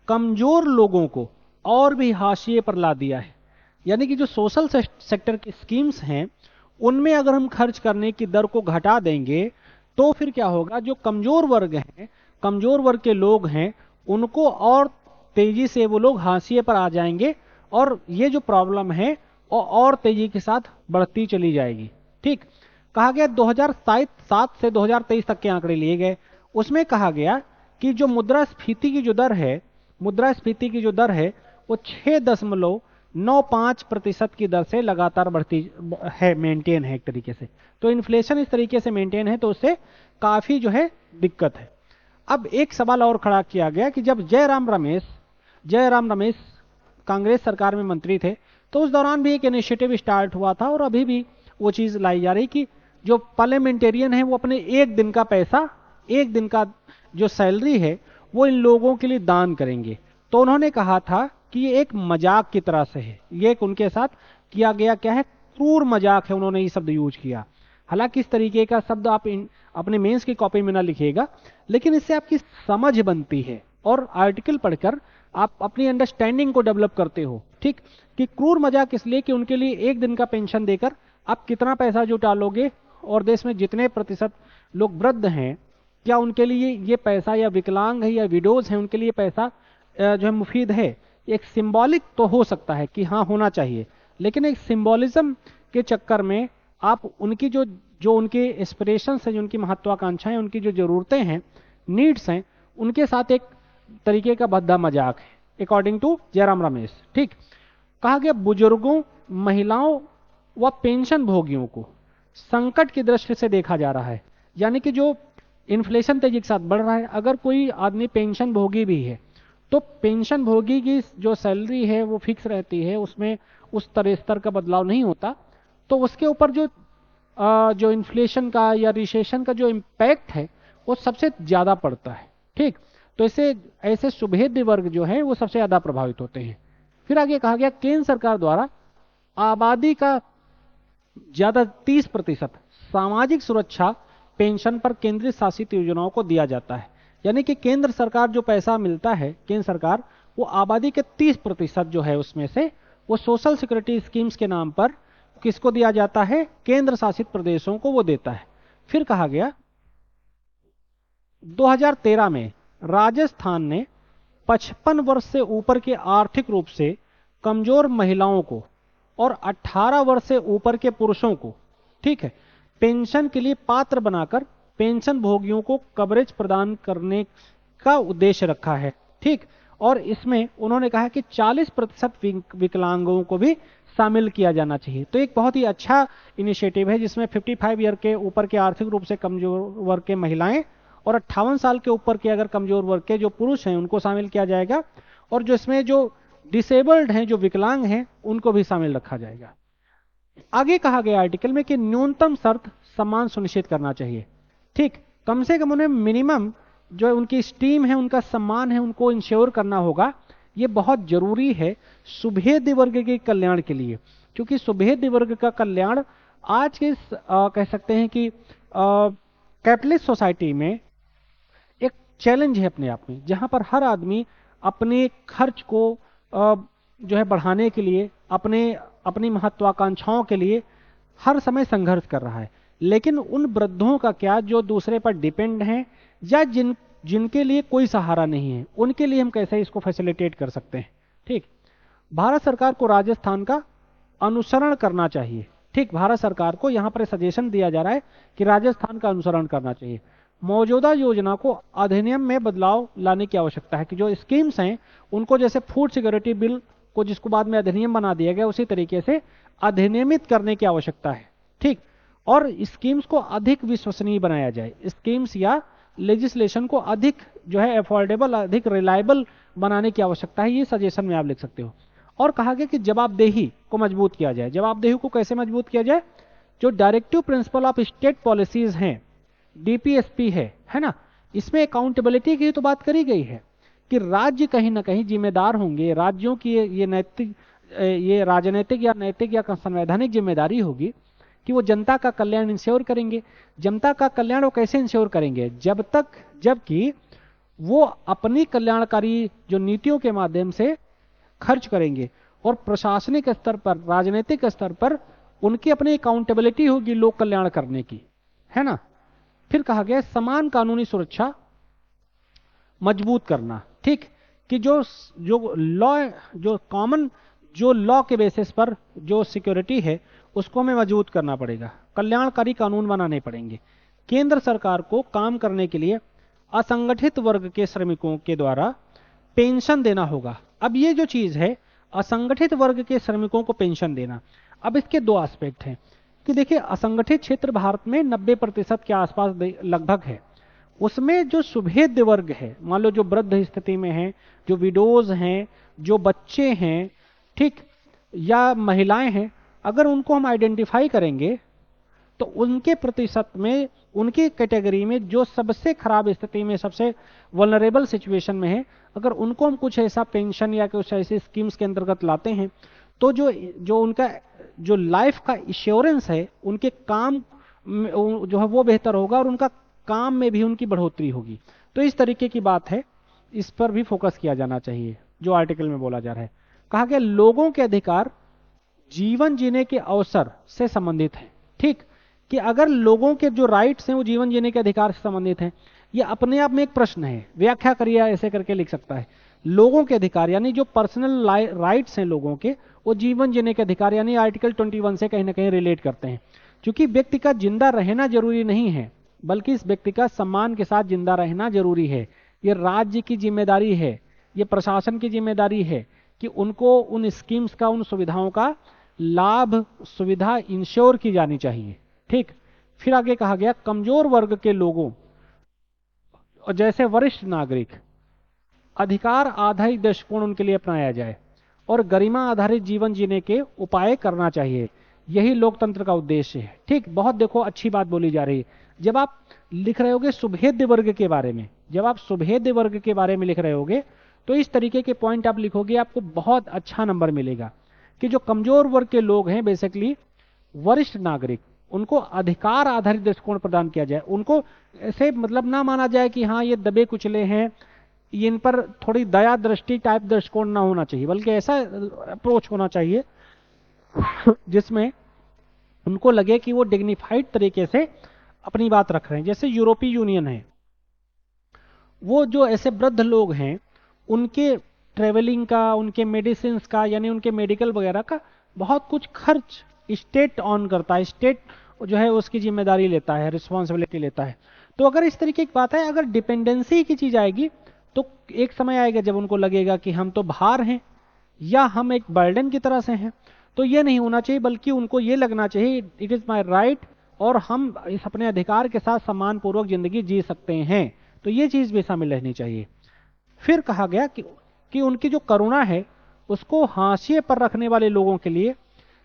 कमजोर लोगों को और भी हाशिए पर ला दिया है। यानी कि जो सोशल सेक्टर की स्कीम्स हैं उनमें अगर हम खर्च करने की दर को घटा देंगे तो फिर क्या होगा, जो कमजोर वर्ग हैं, कमजोर वर्ग के लोग हैं, उनको और तेजी से वो लोग हाशिए पर आ जाएंगे और ये जो प्रॉब्लम है और तेजी के साथ बढ़ती चली जाएगी। ठीक, कहा गया 2007 से 2023 तक के आंकड़े लिए गए। उसमें कहा गया कि जो मुद्रास्फीति की जो दर है, मुद्रास्फीति की जो दर है वो 6.95% की दर से लगातार बढ़ती है, मेंटेन है एक तरीके से। तो इन्फ्लेशन इस तरीके से मेंटेन है तो उससे काफी जो है दिक्कत है। अब एक सवाल और खड़ा किया गया कि जब जयराम रमेश कांग्रेस सरकार में मंत्री थे तो उस दौरान भी एक इनिशिएटिव स्टार्ट हुआ था और अभी भी वो चीज लाई जा रही कि जो पार्लियामेंटेरियन है वो अपने एक दिन का पैसा, एक दिन का जो सैलरी है वो इन लोगों के लिए दान करेंगे। तो उन्होंने कहा था कि ये एक मजाक की तरह से है, ये एक उनके साथ किया गया क्या है, क्रूर मजाक है, उन्होंने ये शब्द यूज किया। हालांकि इस तरीके का शब्द आप अपने मेंस की कॉपी में ना लिखिएगा, लेकिन इससे आपकी समझ बनती है और आर्टिकल पढ़कर आप अपनी अंडरस्टैंडिंग को डेवलप करते हो। ठीक, कि क्रूर मजाक इसलिए कि उनके लिए एक दिन का पेंशन देकर आप कितना पैसा जुटा लोगे और देश में जितने प्रतिशत लोग वृद्ध हैं, क्या उनके लिए ये पैसा, या विकलांग है या विडोज हैं, उनके लिए पैसा जो है मुफीद है। एक सिंबॉलिक तो हो सकता है कि हाँ होना चाहिए, लेकिन एक सिंबॉलिज्म के चक्कर में आप उनकी जो उनके एस्पिरेशंस हैं, जो उनकी महत्वाकांक्षाएं, उनकी जो जरूरतें हैं, नीड्स हैं, उनके साथ एक तरीके का भद्दा मजाक है, अकॉर्डिंग टू जयराम रमेश। ठीक, कहा गया बुजुर्गों, महिलाओं व पेंशन भोगियों को संकट की दृष्टि से देखा जा रहा है। यानी कि जो इन्फ्लेशन तेजी के साथ बढ़ रहा है, अगर कोई आदमी पेंशन भोगी भी है तो पेंशन भोगी की जो सैलरी है वो फिक्स रहती है, उसमें उस तरह स्तर का बदलाव नहीं होता, तो उसके ऊपर जो इन्फ्लेशन का या रिसेशन का जो इम्पैक्ट है वो सबसे ज्यादा पड़ता है। ठीक, तो ऐसे सुभेद्य वर्ग जो है वो सबसे ज्यादा प्रभावित होते हैं। फिर आगे कहा गया केंद्र सरकार द्वारा आबादी का ज्यादा 30% सामाजिक सुरक्षा पेंशन पर केंद्रीय शासित योजनाओं को दिया जाता है। यानी कि केंद्र सरकार जो पैसा मिलता है, केंद्र सरकार वो आबादी के 30% जो है उसमें से वो सोशल सिक्योरिटी स्कीम्स के नाम पर किसको दिया जाता है, केंद्र शासित प्रदेशों को वो देता है। फिर कहा गया 2013 में राजस्थान ने 55 वर्ष से ऊपर के आर्थिक रूप से कमजोर महिलाओं को और 18 वर्ष से ऊपर के पुरुषों को, ठीक है, पेंशन के लिए पात्र बनाकर पेंशन भोगियों को कवरेज प्रदान करने का उद्देश्य रखा है। ठीक, और इसमें उन्होंने कहा कि 40% विकलांगों को भी शामिल किया जाना चाहिए। तो एक बहुत ही अच्छा इनिशिएटिव है जिसमें 55 ईयर के ऊपर के आर्थिक रूप से कमजोर वर्ग के महिलाएं और 58 साल के ऊपर के अगर कमजोर वर्ग के जो पुरुष हैं उनको शामिल किया जाएगा, और जो इसमें जो डिसेबल्ड हैं, जो विकलांग हैं, उनको भी शामिल रखा जाएगा। आगे कहा गया आर्टिकल में कि न्यूनतम शर्त सम्मान सुनिश्चित करना चाहिए। ठीक, कम से कम उन्हें मिनिमम जो उनकी स्टीम है, उनका सम्मान है, उनको इंश्योर करना होगा। ये बहुत जरूरी है सुभेद्य वर्ग के कल्याण के लिए, क्योंकि सुभेद्य वर्ग का कल्याण आज के कह सकते हैं कि कैपिटलिस्ट सोसाइटी में एक चैलेंज है अपने आप में, जहां पर हर आदमी अपने खर्च को जो है बढ़ाने के लिए, अपनी महत्वाकांक्षाओं के लिए हर समय संघर्ष कर रहा है। लेकिन उन वृद्धों का क्या जो दूसरे पर डिपेंड हैं या जिनके लिए कोई सहारा नहीं है, उनके लिए हम कैसे इसको फैसिलिटेट कर सकते हैं। ठीक, भारत सरकार को राजस्थान का अनुसरण करना चाहिए। ठीक, भारत सरकार को यहां पर सजेशन दिया जा रहा है कि राजस्थान का अनुसरण करना चाहिए। मौजूदा योजना को अधिनियम में बदलाव लाने की आवश्यकता है कि जो स्कीम्स हैं उनको, जैसे फूड सिक्योरिटी बिल को जिसको बाद में अधिनियम बना दिया गया, उसी तरीके से अधिनियमित करने की आवश्यकता है। ठीक, और स्कीम्स को अधिक विश्वसनीय बनाया जाए, स्कीम्स या लेजिस्लेशन को अधिक जो है अफोर्डेबल, अधिक रिलायबल बनाने की आवश्यकता है। ये सजेशन में आप लिख सकते हो। और कहा गया कि जवाबदेही को मजबूत किया जाए। जवाबदेही को कैसे मजबूत किया जाए? जो directive principle of state policies हैं, डीपीएसपी है ना, इसमें अकाउंटेबिलिटी की तो बात करी गई है कि राज्य कहीं ना कहीं जिम्मेदार होंगे, राज्यों की ये नैतिक, ये राजनीतिक या नैतिक या संवैधानिक जिम्मेदारी होगी कि वो जनता का कल्याण इंश्योर करेंगे। जनता का कल्याण वो कैसे इंश्योर करेंगे? जबकि वो अपनी कल्याणकारी जो नीतियों के माध्यम से खर्च करेंगे, और प्रशासनिक स्तर पर, राजनीतिक स्तर पर उनकी अपनी अकाउंटेबिलिटी होगी लोक कल्याण करने की, है ना। फिर कहा गया समान कानूनी सुरक्षा मजबूत करना, ठीक, कि जो जो लॉ, जो कॉमन, जो लॉ के बेसिस पर जो सिक्योरिटी है उसको हमें मजबूत करना पड़ेगा, कल्याणकारी कानून बनाने पड़ेंगे। केंद्र सरकार को काम करने के लिए असंगठित वर्ग के श्रमिकों के द्वारा पेंशन देना होगा। अब ये जो चीज है असंगठित वर्ग के श्रमिकों को पेंशन देना, अब इसके दो एस्पेक्ट हैं कि देखिए असंगठित क्षेत्र भारत में 90% के आसपास लगभग है। उसमें जो सुभेद्य वर्ग है, मान लो जो वृद्ध स्थिति में है, जो विडोज हैं, जो बच्चे हैं, ठीक, या महिलाएं हैं, अगर उनको हम आइडेंटिफाई करेंगे तो उनके प्रतिशत में, उनकी कैटेगरी में जो सबसे खराब स्थिति में, सबसे वल्नरेबल सिचुएशन में है, अगर उनको हम कुछ ऐसा पेंशन या कुछ ऐसी स्कीम्स के अंतर्गत लाते हैं तो जो उनका जो लाइफ का इंश्योरेंस है, उनके काम जो है वो बेहतर होगा और उनका काम में भी उनकी बढ़ोतरी होगी। तो इस तरीके की बात है, इस पर भी फोकस किया जाना चाहिए जो आर्टिकल में बोला जा रहा है। कहा गया लोगों के अधिकार जीवन जीने के अवसर से संबंधित है, ठीक, कि अगर लोगों के जो राइट्स हैं वो जीवन जीने के अधिकार से संबंधित हैं। ये अपने आप में एक प्रश्न है, व्याख्या करिए ऐसे करके लिख सकता है। लोगों के अधिकार यानी जो पर्सनल राइट्स हैं लोगों के, वो जीवन जीने के अधिकार यानी आर्टिकल 21 से कहीं ना कहीं रिलेट करते हैं। क्योंकि व्यक्ति का जिंदा रहना जरूरी नहीं है, बल्कि इस व्यक्ति का सम्मान के साथ जिंदा रहना जरूरी है। ये राज्य की जिम्मेदारी है, ये प्रशासन की जिम्मेदारी है कि उनको उन स्कीम्स का, उन सुविधाओं का लाभ, सुविधा इंश्योर की जानी चाहिए, ठीक। फिर आगे कहा गया कमजोर वर्ग के लोगों और जैसे वरिष्ठ नागरिक अधिकार आधारित दृष्टिकोण उनके लिए अपनाया जाए और गरिमा आधारित जीवन जीने के उपाय करना चाहिए। यही लोकतंत्र का उद्देश्य है, ठीक। बहुत देखो अच्छी बात बोली जा रही है। जब आप लिख रहे होगे सुभेद्य वर्ग के बारे में, जब आप सुभेद्य वर्ग के बारे में लिख रहे होगे तो इस तरीके के पॉइंट आप लिखोगे, आपको बहुत अच्छा नंबर मिलेगा कि जो कमजोर वर्ग के लोग हैं, बेसिकली वरिष्ठ नागरिक, उनको अधिकार आधारित दृष्टिकोण प्रदान किया जाए। उनको ऐसे मतलब ना माना जाए कि हाँ ये दबे कुचले हैं, इन पर थोड़ी दया दृष्टि टाइप दृष्टिकोण ना होना चाहिए, बल्कि ऐसा अप्रोच होना चाहिए जिसमें उनको लगे कि वो डिग्निफाइड तरीके से अपनी बात रख रहे हैं। जैसे यूरोपीय यूनियन है, वो जो ऐसे वृद्ध लोग हैं उनके ट्रेवलिंग का, उनके मेडिसिन का, यानी उनके मेडिकल वगैरह का बहुत कुछ खर्च स्टेट ऑन करता है, स्टेट जो है उसकी जिम्मेदारी लेता है, रिस्पॉन्सिबिलिटी लेता है। तो अगर इस तरीके की बात है, अगर डिपेंडेंसी की चीज आएगी तो एक समय आएगा जब उनको लगेगा कि हम तो भार हैं या हम एक बर्डन की तरह से हैं। तो ये नहीं होना चाहिए, बल्कि उनको ये लगना चाहिए इट इज माई राइट और हम इस अपने अधिकार के साथ सम्मानपूर्वक जिंदगी जी सकते हैं। तो ये चीज भी शामिल रहनी चाहिए। फिर कहा गया कि उनकी जो करुणा है उसको हाशिए पर रखने वाले लोगों के लिए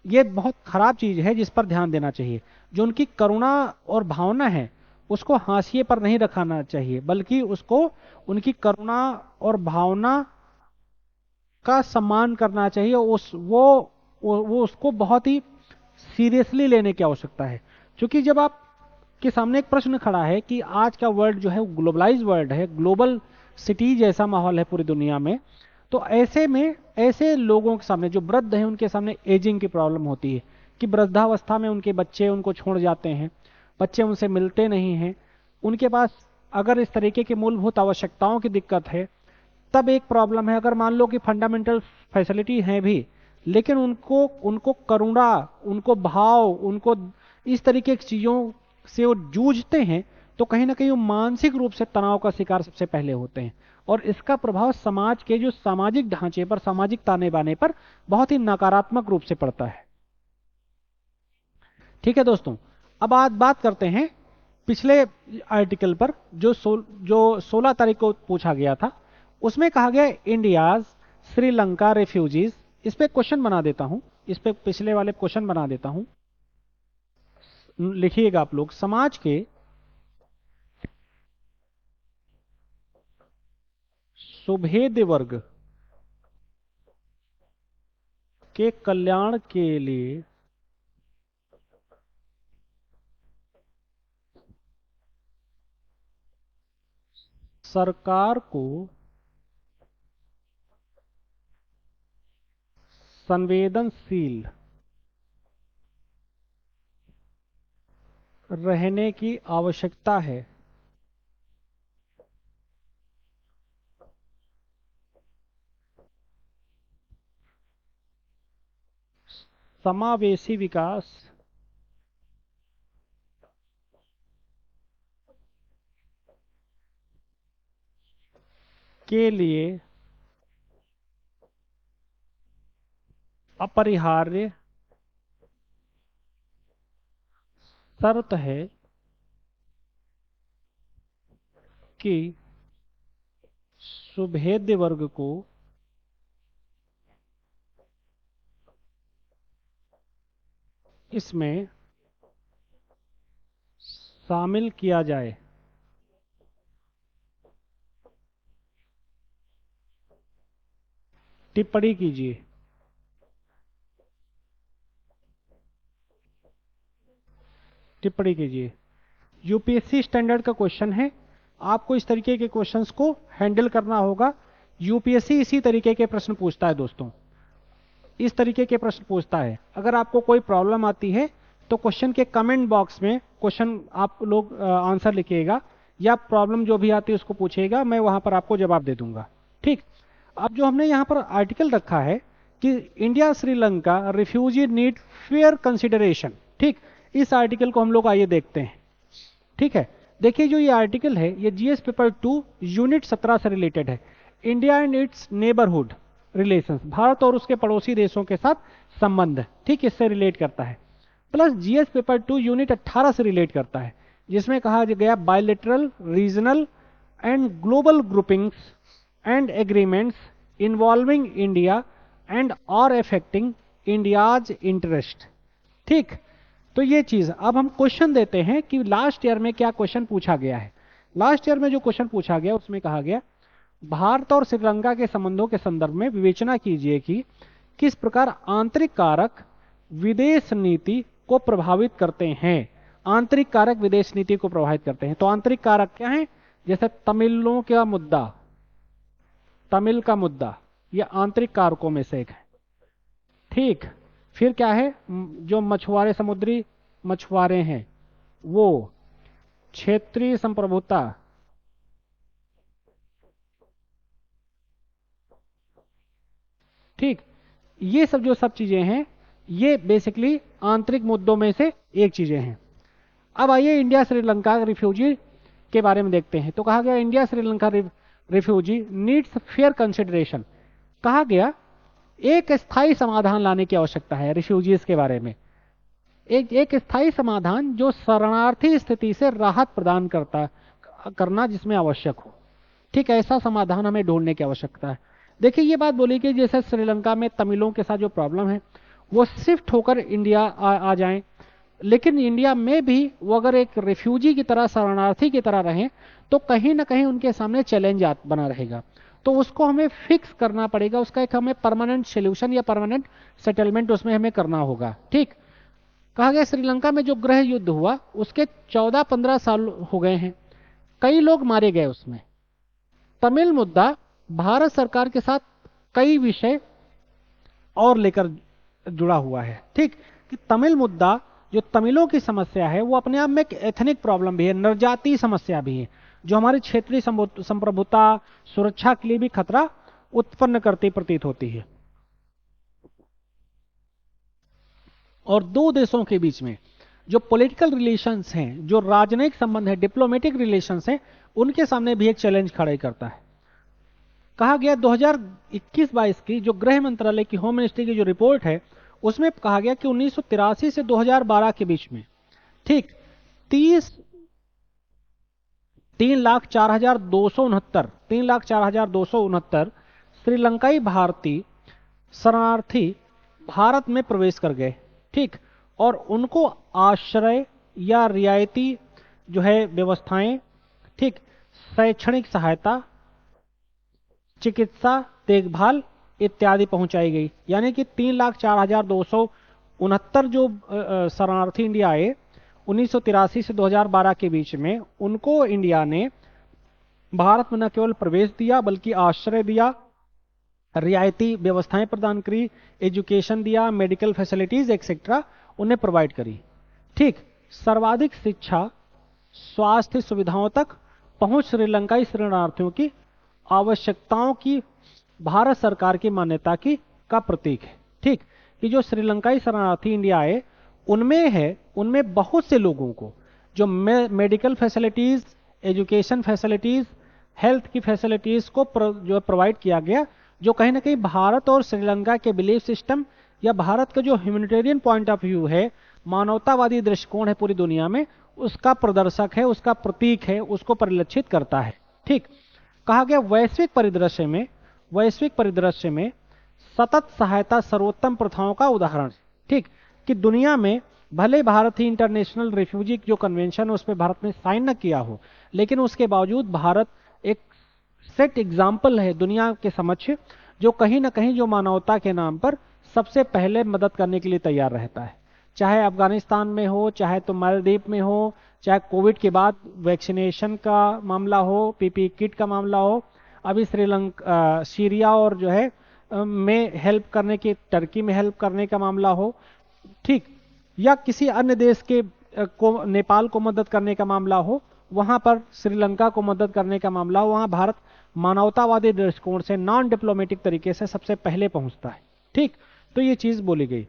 ये बहुत खराब चीज है जिस पर ध्यान देना चाहिए। जो उनकी करुणा और भावना है उसको हाशिए पर नहीं रखाना चाहिए, बल्कि उसको, उनकी करुणा और भावना का सम्मान करना चाहिए। वो उसको बहुत ही सीरियसली लेने की आवश्यकता है। क्योंकि जब आप के सामने एक प्रश्न खड़ा है कि आज का वर्ल्ड जो है ग्लोबलाइज वर्ल्ड है, ग्लोबल सिटी जैसा माहौल है पूरी दुनिया में, तो ऐसे में ऐसे लोगों के सामने, जो वृद्ध हैं उनके सामने एजिंग की प्रॉब्लम होती है कि वृद्धावस्था में उनके बच्चे उनको छोड़ जाते हैं, बच्चे उनसे मिलते नहीं हैं, उनके पास अगर इस तरीके की मूलभूत आवश्यकताओं की दिक्कत है तब एक प्रॉब्लम है। अगर मान लो कि फंडामेंटल फैसिलिटी है भी, लेकिन उनको करुणा, उनको भाव, उनको इस तरीके की चीजों से वो जूझते हैं, तो कहीं ना कहीं वो मानसिक रूप से तनाव का शिकार सबसे पहले होते हैं। और इसका प्रभाव समाज के जो सामाजिक ढांचे पर, सामाजिक ताने बाने पर बहुत ही नकारात्मक रूप से पड़ता है। ठीक है दोस्तों, अब आज बात करते हैं पिछले आर्टिकल पर जो 16 तारीख को पूछा गया था। उसमें कहा गया इंडियाज श्रीलंका रेफ्यूजीज। इस पे क्वेश्चन बना देता हूं, इस पे पिछले वाले क्वेश्चन बना देता हूं, लिखिएगा आप लोग। समाज के सुभेद वर्ग के कल्याण के लिए सरकार को संवेदनशील रहने की आवश्यकता है। समावेशी विकास के लिए अपरिहार्य शर्त है कि सुभेद्य वर्ग को इसमें शामिल किया जाए। टिप्पणी कीजिए। टिप्पणी कीजिए। यूपीएससी स्टैंडर्ड का क्वेश्चन है, आपको इस तरीके के क्वेश्चंस को हैंडल करना होगा। यूपीएससी इसी तरीके के प्रश्न पूछता है दोस्तों, इस तरीके के प्रश्न पूछता है। अगर आपको कोई प्रॉब्लम आती है तो क्वेश्चन के कमेंट बॉक्स में क्वेश्चन आप लोग आंसर लिखिएगा, या प्रॉब्लम जो भी आती है उसको पूछिएगा, मैं वहां पर आपको जवाब दे दूंगा। ठीक। अब जो हमने यहाँ पर आर्टिकल रखा है कि India Sri Lanka refugee need fair consideration. ठीक, इस आर्टिकल को हम लोग आइए देखते हैं। ठीक है, देखिए जो ये आर्टिकल है ये जीएस पेपर 2 यूनिट 17 से रिलेटेड है। India and it's neighbourhood relations, Bharat और उसके पड़ोसी देशों के साथ संबंध, ठीक, इससे रिलेट करता है। प्लस जीएस पेपर 2 यूनिट 18 से रिलेट करता है, जिसमें कहा गया bilateral, regional and global groupings and agreements involving India and और अफेक्टिंग इंडियाज इंटरेस्ट। ठीक, तो ये चीज अब हम क्वेश्चन देते हैं कि लास्ट ईयर में क्या क्वेश्चन पूछा गया है। लास्ट ईयर में जो क्वेश्चन पूछा गया उसमें कहा गया भारत और श्रीलंका के संबंधों के संदर्भ में विवेचना कीजिए कि किस प्रकार आंतरिक कारक विदेश नीति को प्रभावित करते हैं। आंतरिक कारक विदेश नीति को प्रभावित करते हैं, तो आंतरिक कारक क्या है? जैसे तमिलों का मुद्दा, तमिल का मुद्दा, यह आंतरिक कारकों में से एक है। ठीक, फिर क्या है? जो मछुआरे, समुद्री मछुआरे हैं, वो क्षेत्रीय संप्रभुता, ठीक, ये सब जो सब चीजें हैं ये बेसिकली आंतरिक मुद्दों में से एक चीजें हैं। अब आइए इंडिया श्रीलंका रिफ्यूजी के बारे में देखते हैं। तो कहा गया India Sri Lanka refugee needs fair consideration. कहा गया एक स्थायी समाधान लाने की आवश्यकता है रिफ्यूजीज के बारे में। एक स्थायी समाधान जो शरणार्थी स्थिति से राहत प्रदान करना जिसमें आवश्यक हो। ठीक, ऐसा समाधान हमें ढूंढने की आवश्यकता है। देखिए ये बात बोली कि जैसे श्रीलंका में तमिलों के साथ जो प्रॉब्लम है वो शिफ्ट होकर इंडिया आ जाएं, लेकिन इंडिया में भी वो अगर एक रिफ्यूजी की तरह, शरणार्थी की तरह रहें तो कहीं ना कहीं उनके सामने चैलेंज बना रहेगा। तो उसको हमें फिक्स करना पड़ेगा, उसका एक हमें परमानेंट सोल्यूशन या परमानेंट सेटलमेंट उसमें हमें करना होगा। ठीक, कहा गया श्रीलंका में जो गृह युद्ध हुआ उसके 14-15 साल हो गए हैं, कई लोग मारे गए उसमें। तमिल मुद्दा भारत सरकार के साथ कई विषय और लेकर जुड़ा हुआ है। ठीक, कि तमिल मुद्दा जो तमिलों की समस्या है वो अपने आप में एक एथनिक प्रॉब्लम भी है, नरजातीय समस्या भी है, जो हमारी क्षेत्रीय संप्रभुता, सुरक्षा के लिए भी खतरा उत्पन्न करती प्रतीत होती है। और दो देशों के बीच में जो पॉलिटिकल रिलेशंस हैं, जो राजनयिक संबंध है, डिप्लोमेटिक रिलेशंस हैं, उनके सामने भी एक चैलेंज खड़े करता है। कहा गया 2021-22 की जो गृह मंत्रालय की, होम मिनिस्ट्री की जो रिपोर्ट है उसमें कहा गया कि 1983 से 2012 के बीच में, ठीक, 3,04,269 श्रीलंकाई भारतीय शरणार्थी भारत में प्रवेश कर गए। ठीक, और उनको आश्रय या रियायती जो है व्यवस्थाएं, ठीक, शैक्षणिक सहायता, चिकित्सा देखभाल इत्यादि पहुंचाई गई। यानी कि 3,04,269 जो शरणार्थी इंडिया आए 1983 से 2012 के बीच में, उनको इंडिया ने भारत में न केवल प्रवेश दिया बल्कि आश्रय दिया, रियायती व्यवस्थाएं प्रदान करी, एजुकेशन दिया, मेडिकल फैसिलिटीज एक्सेट्रा उन्हें प्रोवाइड करी। ठीक, सर्वाधिक शिक्षा स्वास्थ्य सुविधाओं तक पहुंच श्रीलंकाई शरणार्थियों की आवश्यकताओं की भारत सरकार की मान्यता की का प्रतीक है। ठीक, कि जो श्रीलंकाई शरणार्थी इंडिया आए उनमें बहुत से लोगों को जो medical facilities, education facilities, health की फैसिलिटीज को जो प्रोवाइड किया गया, जो कहीं ना कहीं भारत और श्रीलंका के बिलीफ सिस्टम या भारत का जो ह्यूमैनिटेरियन पॉइंट ऑफ व्यू है, मानवतावादी दृष्टिकोण है पूरी दुनिया में, उसका प्रदर्शक है, उसका प्रतीक है, उसको परिलक्षित करता है। ठीक, कहा गया वैश्विक परिदृश्य में सतत सहायता सर्वोत्तम प्रथाओं का उदाहरण। ठीक, कि दुनिया में भले भारत ही इंटरनेशनल रिफ्यूजी जो कन्वेंशन है उस पर भारत ने साइन न किया हो, लेकिन उसके बावजूद भारत एक सेट एग्जाम्पल है दुनिया के समक्ष, जो कहीं ना कहीं जो मानवता के नाम पर सबसे पहले मदद करने के लिए तैयार रहता है। चाहे अफगानिस्तान में हो, चाहे तो मालदीव में हो, चाहे कोविड के बाद वैक्सीनेशन का मामला हो, पीपी किट का मामला हो, अभी श्रीलंका सीरिया और जो है में हेल्प करने की, टर्की में हेल्प करने का मामला हो, ठीक, या किसी अन्य देश के नेपाल को मदद करने का मामला हो, वहां पर श्रीलंका को मदद करने का मामला हो, वहां भारत मानवतावादी दृष्टिकोण से नॉन डिप्लोमेटिक तरीके से सबसे पहले पहुंचता है। ठीक, तो ये चीज बोली गई।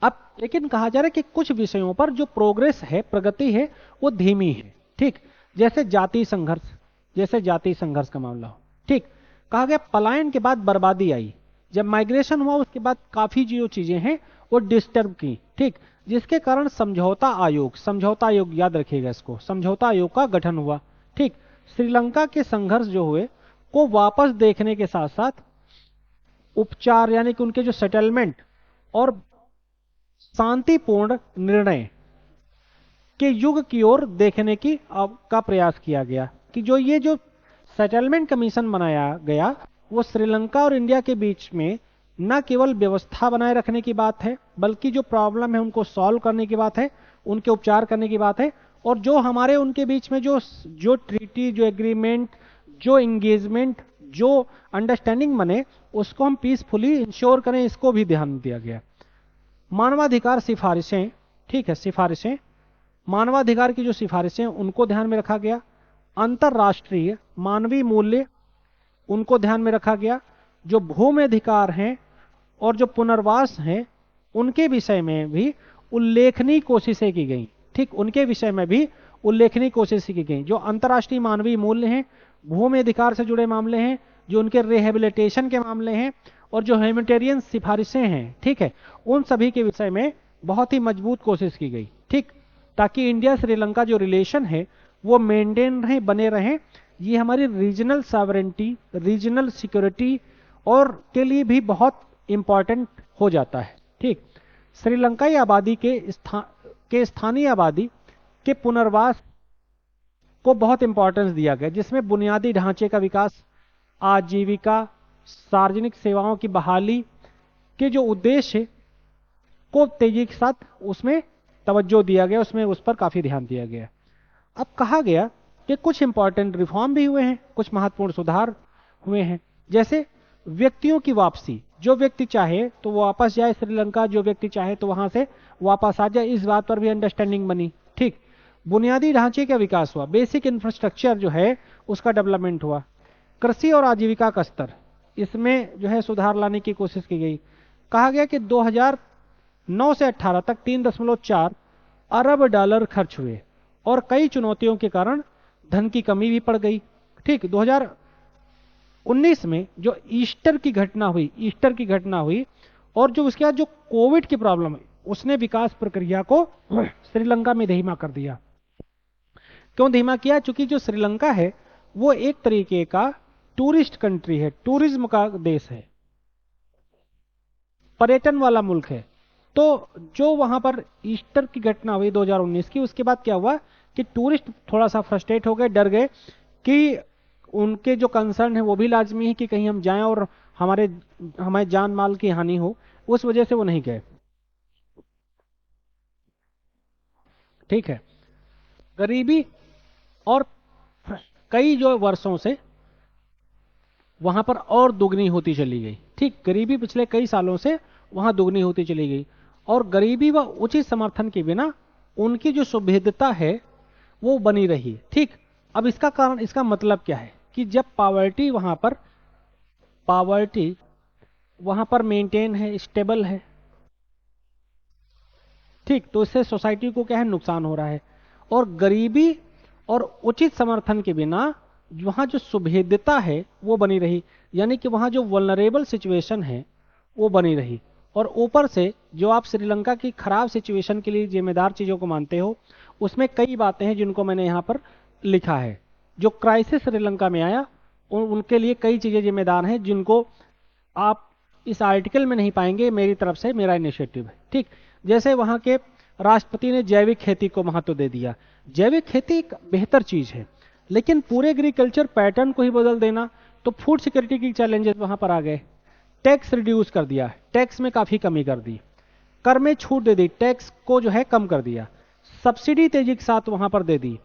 अब लेकिन कहा जा रहा है कि कुछ विषयों पर जो प्रोग्रेस है, प्रगति है, वो धीमी है। ठीक, जैसे जातीय संघर्ष का मामला हो। ठीक, कहा गया पलायन के बाद बर्बादी आई, जब माइग्रेशन हुआ उसके बाद काफी जो चीजें हैं वो डिस्टर्ब की। ठीक, जिसके कारण समझौता आयोग याद रखिएगा इसको, समझौता आयोग का गठन हुआ। ठीक, श्रीलंका के संघर्ष जो हुए को वापस देखने के साथ साथ उपचार यानी कि उनके जो सेटलमेंट और शांतिपूर्ण निर्णय के युग की ओर देखने की का प्रयास किया गया, कि जो ये जो सेटलमेंट कमीशन बनाया गया वो श्रीलंका और इंडिया के बीच में न केवल व्यवस्था बनाए रखने की बात है, बल्कि जो प्रॉब्लम है उनको सॉल्व करने की बात है, उनके उपचार करने की बात है, और जो हमारे उनके बीच में जो ट्रीटी, जो एग्रीमेंट, जो इंगेजमेंट, जो अंडरस्टैंडिंग बने उसको हम पीसफुली इंश्योर करें, इसको भी ध्यान दिया गया। मानवाधिकार सिफारिशें, ठीक है, सिफारिशें, मानवाधिकार की जो सिफारिशें उनको ध्यान में रखा गया। अंतरराष्ट्रीय मानवीय मूल्य उनको ध्यान में रखा गया। जो भूमि अधिकार हैं और जो पुनर्वास हैं उनके विषय में भी उल्लेखनीय कोशिशें की गई। ठीक, उनके विषय में भी उल्लेखनीय कोशिशें की गई। जो अंतर्राष्ट्रीय मानवीय मूल्य हैं, भूमि अधिकार से जुड़े मामले हैं, जो उनके रिहेबिलिटेशन के मामले हैं, और जो ह्यूमैनिटेरियन सिफारिशें हैं, ठीक है, उन सभी के विषय में बहुत ही मजबूत कोशिश की गई। ठीक, ताकि इंडिया श्रीलंका जो रिलेशन है वो मेंटेन रहे, बने रहें। ये हमारी रीजनल सॉवरेंटी, रीजनल सिक्योरिटी और के लिए भी बहुत इंपॉर्टेंट हो जाता है। ठीक, श्रीलंकाई आबादी के स्थानीय आबादी के पुनर्वास को बहुत इंपॉर्टेंस दिया गया, जिसमें बुनियादी ढांचे का विकास, आजीविका, सार्वजनिक सेवाओं की बहाली के जो उद्देश्य को तेजी के साथ उसमें तवज्जो दिया गया, उसमें उस पर काफी ध्यान दिया गया। अब कहा गया कि कुछ इंपॉर्टेंट रिफॉर्म भी हुए हैं, कुछ महत्वपूर्ण सुधार हुए हैं, जैसे व्यक्तियों की वापसी, जो व्यक्ति चाहे तो वो वापस जाए श्रीलंका, जो व्यक्ति चाहे तो वहां से वापस आ जाए, इस बात पर भी अंडरस्टैंडिंग बनी। ठीक, बुनियादी ढांचे का विकास हुआ, बेसिक इंफ्रास्ट्रक्चर जो है उसका डेवलपमेंट हुआ। कृषि और आजीविका का स्तर, इसमें जो है सुधार लाने की कोशिश की गई। कहा गया कि 2009 से 18 तक 3.4 अरब डॉलर खर्च हुए और कई चुनौतियों के कारण धन की कमी भी पड़ गई। ठीक, 2019 में जो ईस्टर की घटना हुई और जो उसके बाद जो कोविड की प्रॉब्लम है उसने विकास प्रक्रिया को श्रीलंका में धीमा कर दिया। क्यों धीमा किया? क्योंकि जो श्रीलंका है वो एक तरीके का टूरिस्ट कंट्री है, टूरिज्म का देश है, पर्यटन वाला मुल्क है। तो जो वहां पर ईस्टर की घटना हुई 2019 की, उसके बाद क्या हुआ कि टूरिस्ट थोड़ा सा फ्रस्ट्रेट हो गए, डर गए कि उनके जो कंसर्न है वो भी लाजमी है कि कहीं हम जाएं और हमारे जान माल की हानि हो, उस वजह से वो नहीं गए। ठीक है। गरीबी और कई जो वर्षों से वहां पर और दुगनी होती चली गई। ठीक, गरीबी पिछले कई सालों से वहां दुगनी होती चली गई, और गरीबी व उचित समर्थन के बिना उनकी जो सुभेद्यता है वो बनी रही। ठीक, अब इसका कारण, इसका मतलब क्या है कि जब पावर्टी वहां पर मेंटेन है, स्टेबल है, ठीक, तो इससे सोसाइटी को क्या है, नुकसान हो रहा है। और गरीबी और उचित समर्थन के बिना वहां जो सुभेद्यता है वो बनी रही, यानी कि वहां जो वल्नरेबल सिचुएशन है वो बनी रही। और ऊपर से जो आप श्रीलंका की खराब सिचुएशन के लिए जिम्मेदार चीजों को मानते हो, उसमें कई बातें हैं जिनको मैंने यहाँ पर लिखा है। जो क्राइसिस श्रीलंका में आया उनके लिए कई चीजें जिम्मेदार हैं, जिनको आप इस आर्टिकल में नहीं पाएंगे, मेरी तरफ से मेरा इनिशिएटिव है। ठीक, जैसे वहां के राष्ट्रपति ने जैविक खेती को महत्व दे दिया। जैविक खेती एक बेहतर चीज है, लेकिन पूरे एग्रीकल्चर पैटर्न को ही बदल देना, तो फूड सिक्योरिटी की चैलेंजेस वहां पर आ गए। टैक्स रिड्यूस कर दिया, टैक्स में काफी कमी कर दी, कर में छूट दे दी, टैक्स को जो है कम कर दिया, सब्सिडी तेजी के साथ वहां पर दे दी।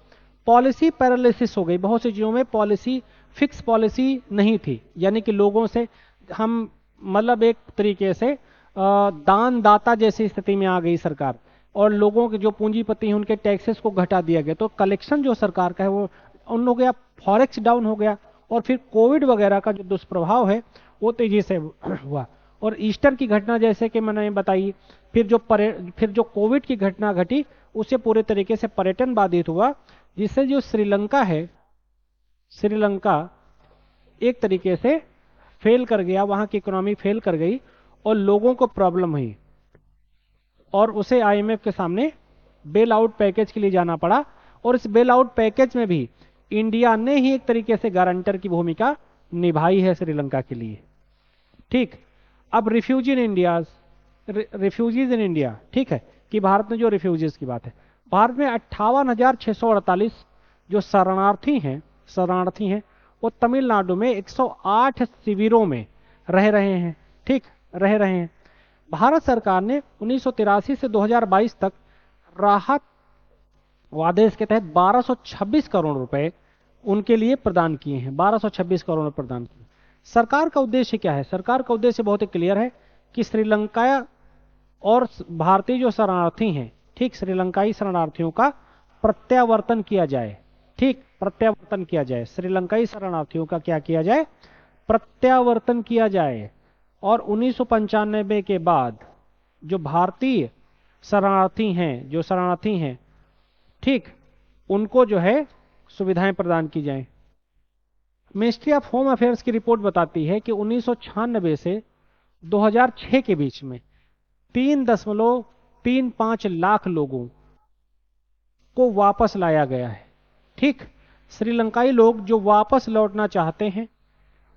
पॉलिसी पैरालिसिस हो गई, बहुत सी चीजों में पॉलिसी, फिक्स पॉलिसी नहीं थी, यानी कि लोगों से हम मतलब एक तरीके से दान दाता जैसी स्थिति में आ गई सरकार, और लोगों के जो पूंजीपति हैं उनके टैक्सेस को घटा दिया गया, तो कलेक्शन जो सरकार का है वो उन लोगों गया, फॉरेक्स डाउन हो गया, और फिर कोविड वगैरह का जो दुष्प्रभाव है वो तेजी से हुआ। और ईस्टर की घटना जैसे कि मैंने बताई, फिर जो कोविड की घटना घटी, उससे पूरे तरीके से पर्यटन बाधित हुआ, जिससे जो श्रीलंका है, श्रीलंका एक तरीके से फेल कर गया, वहां की इकोनॉमी फेल कर गई और लोगों को प्रॉब्लम हुई, और उसे आईएमएफ के सामने बेल आउट पैकेज के लिए जाना पड़ा। और इस बेल आउट पैकेज में भी इंडिया ने ही एक तरीके से गारंटर की भूमिका निभाई है श्रीलंका के लिए। ठीक, अब रिफ्यूजीज इन इंडिया, ठीक है, कि भारत में जो रिफ्यूजीज की बात है, भारत में 58,648 जो शरणार्थी हैं वो तमिलनाडु में 108 शिविरों में रह रहे हैं। ठीक, रह रहे हैं। भारत सरकार ने 1983 से 2022 तक राहत आदेश के तहत 1226 करोड़ रुपए उनके लिए प्रदान किए हैं। 1226 करोड़ प्रदान किए। सरकार का उद्देश्य क्या है? सरकार का उद्देश्य बहुत ही क्लियर है कि श्रीलंका और भारतीय जो शरणार्थी हैं, ठीक, श्रीलंकाई शरणार्थियों का प्रत्यावर्तन किया जाए। ठीक, प्रत्यावर्तन किया जाए, श्रीलंकाई शरणार्थियों का क्या किया जाए? प्रत्यावर्तन किया जाए। और 1995 के बाद जो भारतीय शरणार्थी हैं, ठीक, उनको जो है सुविधाएं प्रदान की जाएं। मिनिस्ट्री ऑफ होम अफेयर्स की रिपोर्ट बताती है कि 1996 से 2006 के बीच में 3.35 लाख लोगों को वापस लाया गया है। ठीक, श्रीलंकाई लोग जो वापस लौटना चाहते हैं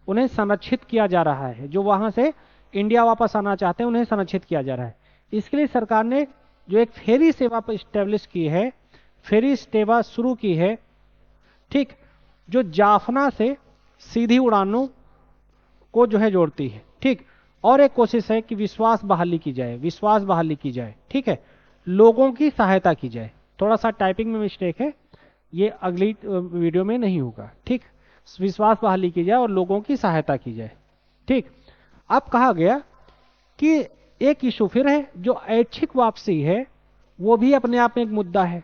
उन्हें संरक्षित किया जा रहा है, जो वहां से इंडिया वापस आना चाहते हैं उन्हें संरक्षित किया जा रहा है। इसके लिए सरकार ने जो एक फेरी सेवा पर स्टैब्लिश की है, फेरी सेवा शुरू की है, ठीक, जो जाफना से सीधी उड़ानों को जो है जोड़ती है। ठीक, और एक कोशिश है कि विश्वास बहाली की जाए। ठीक है, लोगों की सहायता की जाए। थोड़ा सा टाइपिंग में मिस्टेक है, ये अगली वीडियो में नहीं होगा। ठीक, विश्वास बहाली की जाए और लोगों की सहायता की जाए। ठीक, अब कहा गया कि एक इशू फिर है, जो ऐच्छिक वापसी है वो भी अपने आप में एक मुद्दा है।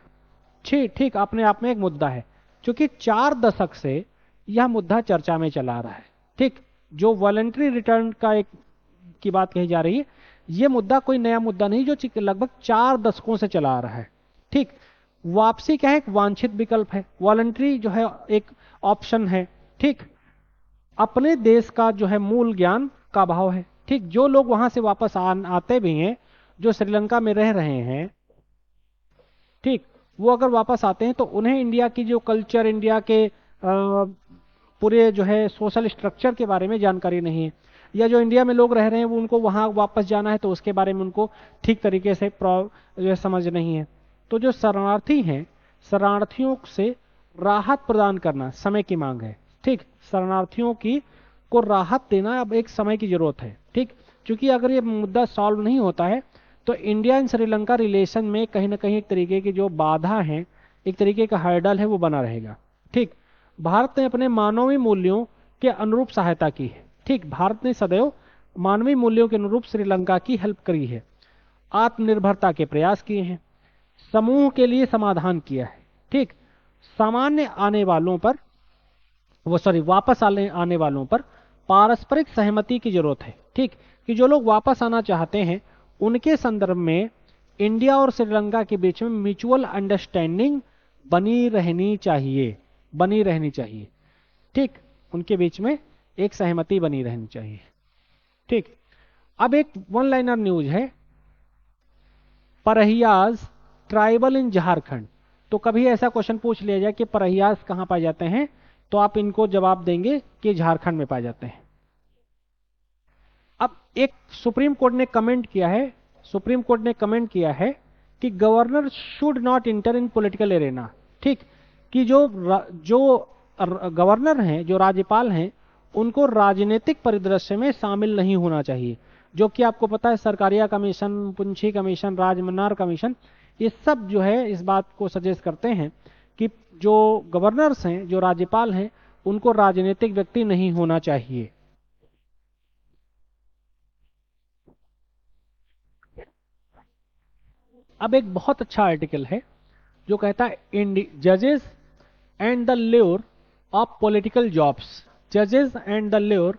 ठीक, अपने आप में एक मुद्दा है, क्योंकि 4 दशक से यह मुद्दा चर्चा में चला आ रहा है। ठीक, जो वॉलंटरी रिटर्न की बात कही जा रही है, यह मुद्दा कोई नया मुद्दा नहीं, जो लगभग 4 दशकों से चला आ रहा है। ठीक, वापसी क्या है? एक वांछित विकल्प है, वॉलंटरी जो है एक ऑप्शन है। ठीक, अपने देश का जो है मूल ज्ञान का अभाव है। ठीक, जो लोग वहां से वापस आते भी हैं, जो श्रीलंका में रह रहे हैं, ठीक, वो अगर वापस आते हैं तो उन्हें इंडिया की जो कल्चर, इंडिया के पूरे जो है सोशल स्ट्रक्चर के बारे में जानकारी नहीं है, या जो इंडिया में लोग रह रहे हैं वो उनको वहां वापस जाना है तो उसके बारे में उनको ठीक तरीके से जो है समझ नहीं है। तो जो शरणार्थी हैं, शरणार्थियों से राहत प्रदान करना समय की मांग है। ठीक, शरणार्थियों की को राहत देना अब एक समय की जरूरत है। ठीक, क्योंकि अगर ये मुद्दा सॉल्व नहीं होता है तो इंडिया एंड श्रीलंका रिलेशन में कहीं ना कहीं एक तरीके की जो बाधा है, एक तरीके का हर्डल है, वो बना रहेगा। ठीक, भारत ने अपने मानवीय मूल्यों के अनुरूप सहायता की है। ठीक, भारत ने सदैव मानवीय मूल्यों के अनुरूप श्रीलंका की हेल्प करी है, आत्मनिर्भरता के प्रयास किए हैं, समूह के लिए समाधान किया है। ठीक, सामान्य आने वालों पर वापस आने वालों पर पारस्परिक सहमति की जरूरत है। ठीक, कि जो लोग वापस आना चाहते हैं उनके संदर्भ में इंडिया और श्रीलंका के बीच में म्यूचुअल अंडरस्टैंडिंग बनी रहनी चाहिए, बनी रहनी चाहिए। ठीक, उनके बीच में एक सहमति बनी रहनी चाहिए। ठीक, अब एक वन लाइनर न्यूज है, परहियाज ट्राइबल इन झारखंड। तो कभी ऐसा क्वेश्चन पूछ लिया जाए कि परहियाज कहां पाए जाते हैं, तो आप इनको जवाब देंगे कि झारखंड में पाए जाते हैं। अब एक सुप्रीम कोर्ट ने कमेंट किया है, सुप्रीम कोर्ट ने कमेंट किया है कि governor should not inter in political arena. ठीक, कि जो गवर्नर हैं, जो राज्यपाल हैं, उनको राजनीतिक परिदृश्य में शामिल नहीं होना चाहिए। जो कि आपको पता है Sarkaria commission, Punchhi commission, Rajamannar commission, ये सब जो है इस बात को सजेस्ट करते हैं कि जो गवर्नर्स हैं, जो राज्यपाल हैं, उनको राजनीतिक व्यक्ति नहीं होना चाहिए। अब एक बहुत अच्छा आर्टिकल है जो कहता है जजेस and the lure of political jobs, जजेस and the lure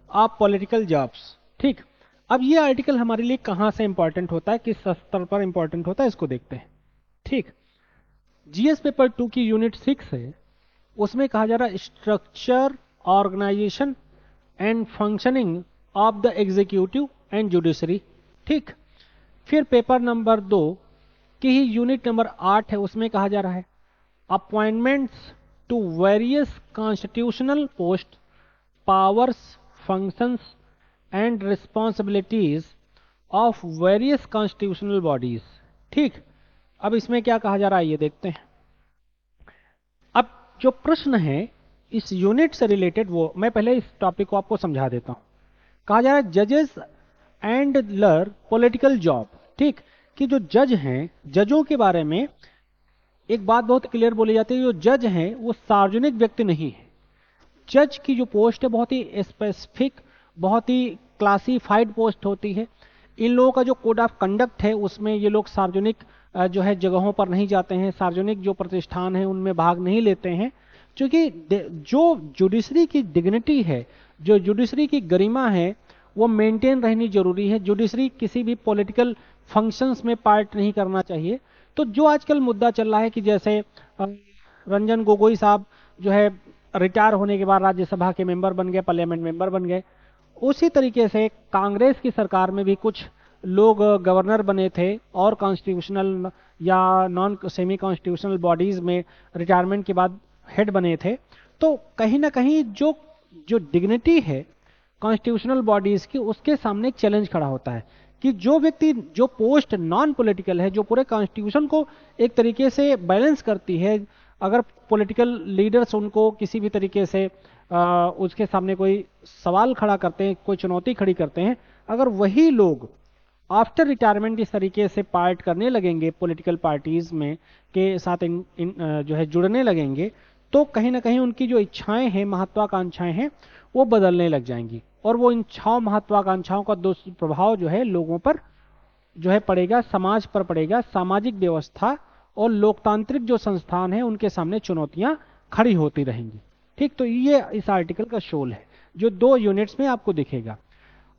of political jobs. ठीक, अब ये आर्टिकल हमारे लिए कहां से इंपॉर्टेंट होता है, किस स्तर पर इंपॉर्टेंट होता है, इसको देखते हैं। ठीक, जीएस पेपर 2 की यूनिट 6 है, उसमें कहा जा रहा है structure, organisation and functioning of the executive and judiciary. ठीक, फिर पेपर नंबर 2 की ही यूनिट नंबर 8 है, उसमें कहा जा रहा है appointments to various constitutional post, powers, functions and responsibilities of various constitutional bodies. ठीक, अब इसमें क्या कहा जा रहा है ये देखते हैं। अब जो प्रश्न है इस यूनिट से रिलेटेड, वो मैं पहले इस टॉपिक को आपको समझा देता हूं। कहा जा रहा है जजेस एंड लर पॉलिटिकल जॉब। ठीक, कि जो जज हैं, जजों के बारे में एक बात बहुत क्लियर बोली जाती है, जो जज हैं वो सार्वजनिक व्यक्ति नहीं है। जज की जो पोस्ट है बहुत ही स्पेसिफिक, बहुत ही क्लासिफाइड पोस्ट होती है। इन लोगों का जो कोड ऑफ कंडक्ट है उसमें ये लोग सार्वजनिक जो है जगहों पर नहीं जाते हैं, सार्वजनिक जो प्रतिष्ठान है उनमें भाग नहीं लेते हैं, क्योंकि जो जुडिशरी की डिग्निटी है, जो जुडिशरी की गरिमा है, वो मेंटेन रहनी जरूरी है। जुडिशरी किसी भी पॉलिटिकल फंक्शंस में पार्ट नहीं करना चाहिए। तो जो आजकल मुद्दा चल रहा है कि जैसे रंजन गोगोई साहब जो है रिटायर होने के बाद राज्यसभा के मेंबर बन गए, पार्लियामेंट मेंबर बन गए, उसी तरीके से कांग्रेस की सरकार में भी कुछ लोग गवर्नर बने थे और कॉन्स्टिट्यूशनल या नॉन सेमी कॉन्स्टिट्यूशनल बॉडीज में रिटायरमेंट के बाद हेड बने थे। तो कहीं ना कहीं जो जो डिग्निटी है कॉन्स्टिट्यूशनल बॉडीज की, उसके सामने एक चैलेंज खड़ा होता है कि जो व्यक्ति, जो पोस्ट नॉन पॉलिटिकल है, जो पूरे कॉन्स्टिट्यूशन को एक तरीके से बैलेंस करती है, अगर पॉलिटिकल लीडर्स उनको किसी भी तरीके से उसके सामने कोई सवाल खड़ा करते हैं, कोई चुनौती खड़ी करते हैं, अगर वही लोग आफ्टर रिटायरमेंट इस तरीके से पार्ट करने लगेंगे पॉलिटिकल पार्टीज में के साथ जो है जुड़ने लगेंगे, तो कहीं ना कहीं उनकी जो इच्छाएं हैं, महत्वाकांक्षाएं हैं, वो बदलने लग जाएंगी। और वो इच्छाओं, महत्वाकांक्षाओं का दुष्प्रभाव जो है लोगों पर जो है पड़ेगा, समाज पर पड़ेगा। सामाजिक व्यवस्था और लोकतांत्रिक जो संस्थान है उनके सामने चुनौतियां खड़ी होती रहेंगी। ठीक, तो ये इस आर्टिकल का शोल है जो 2 यूनिट्स में आपको दिखेगा।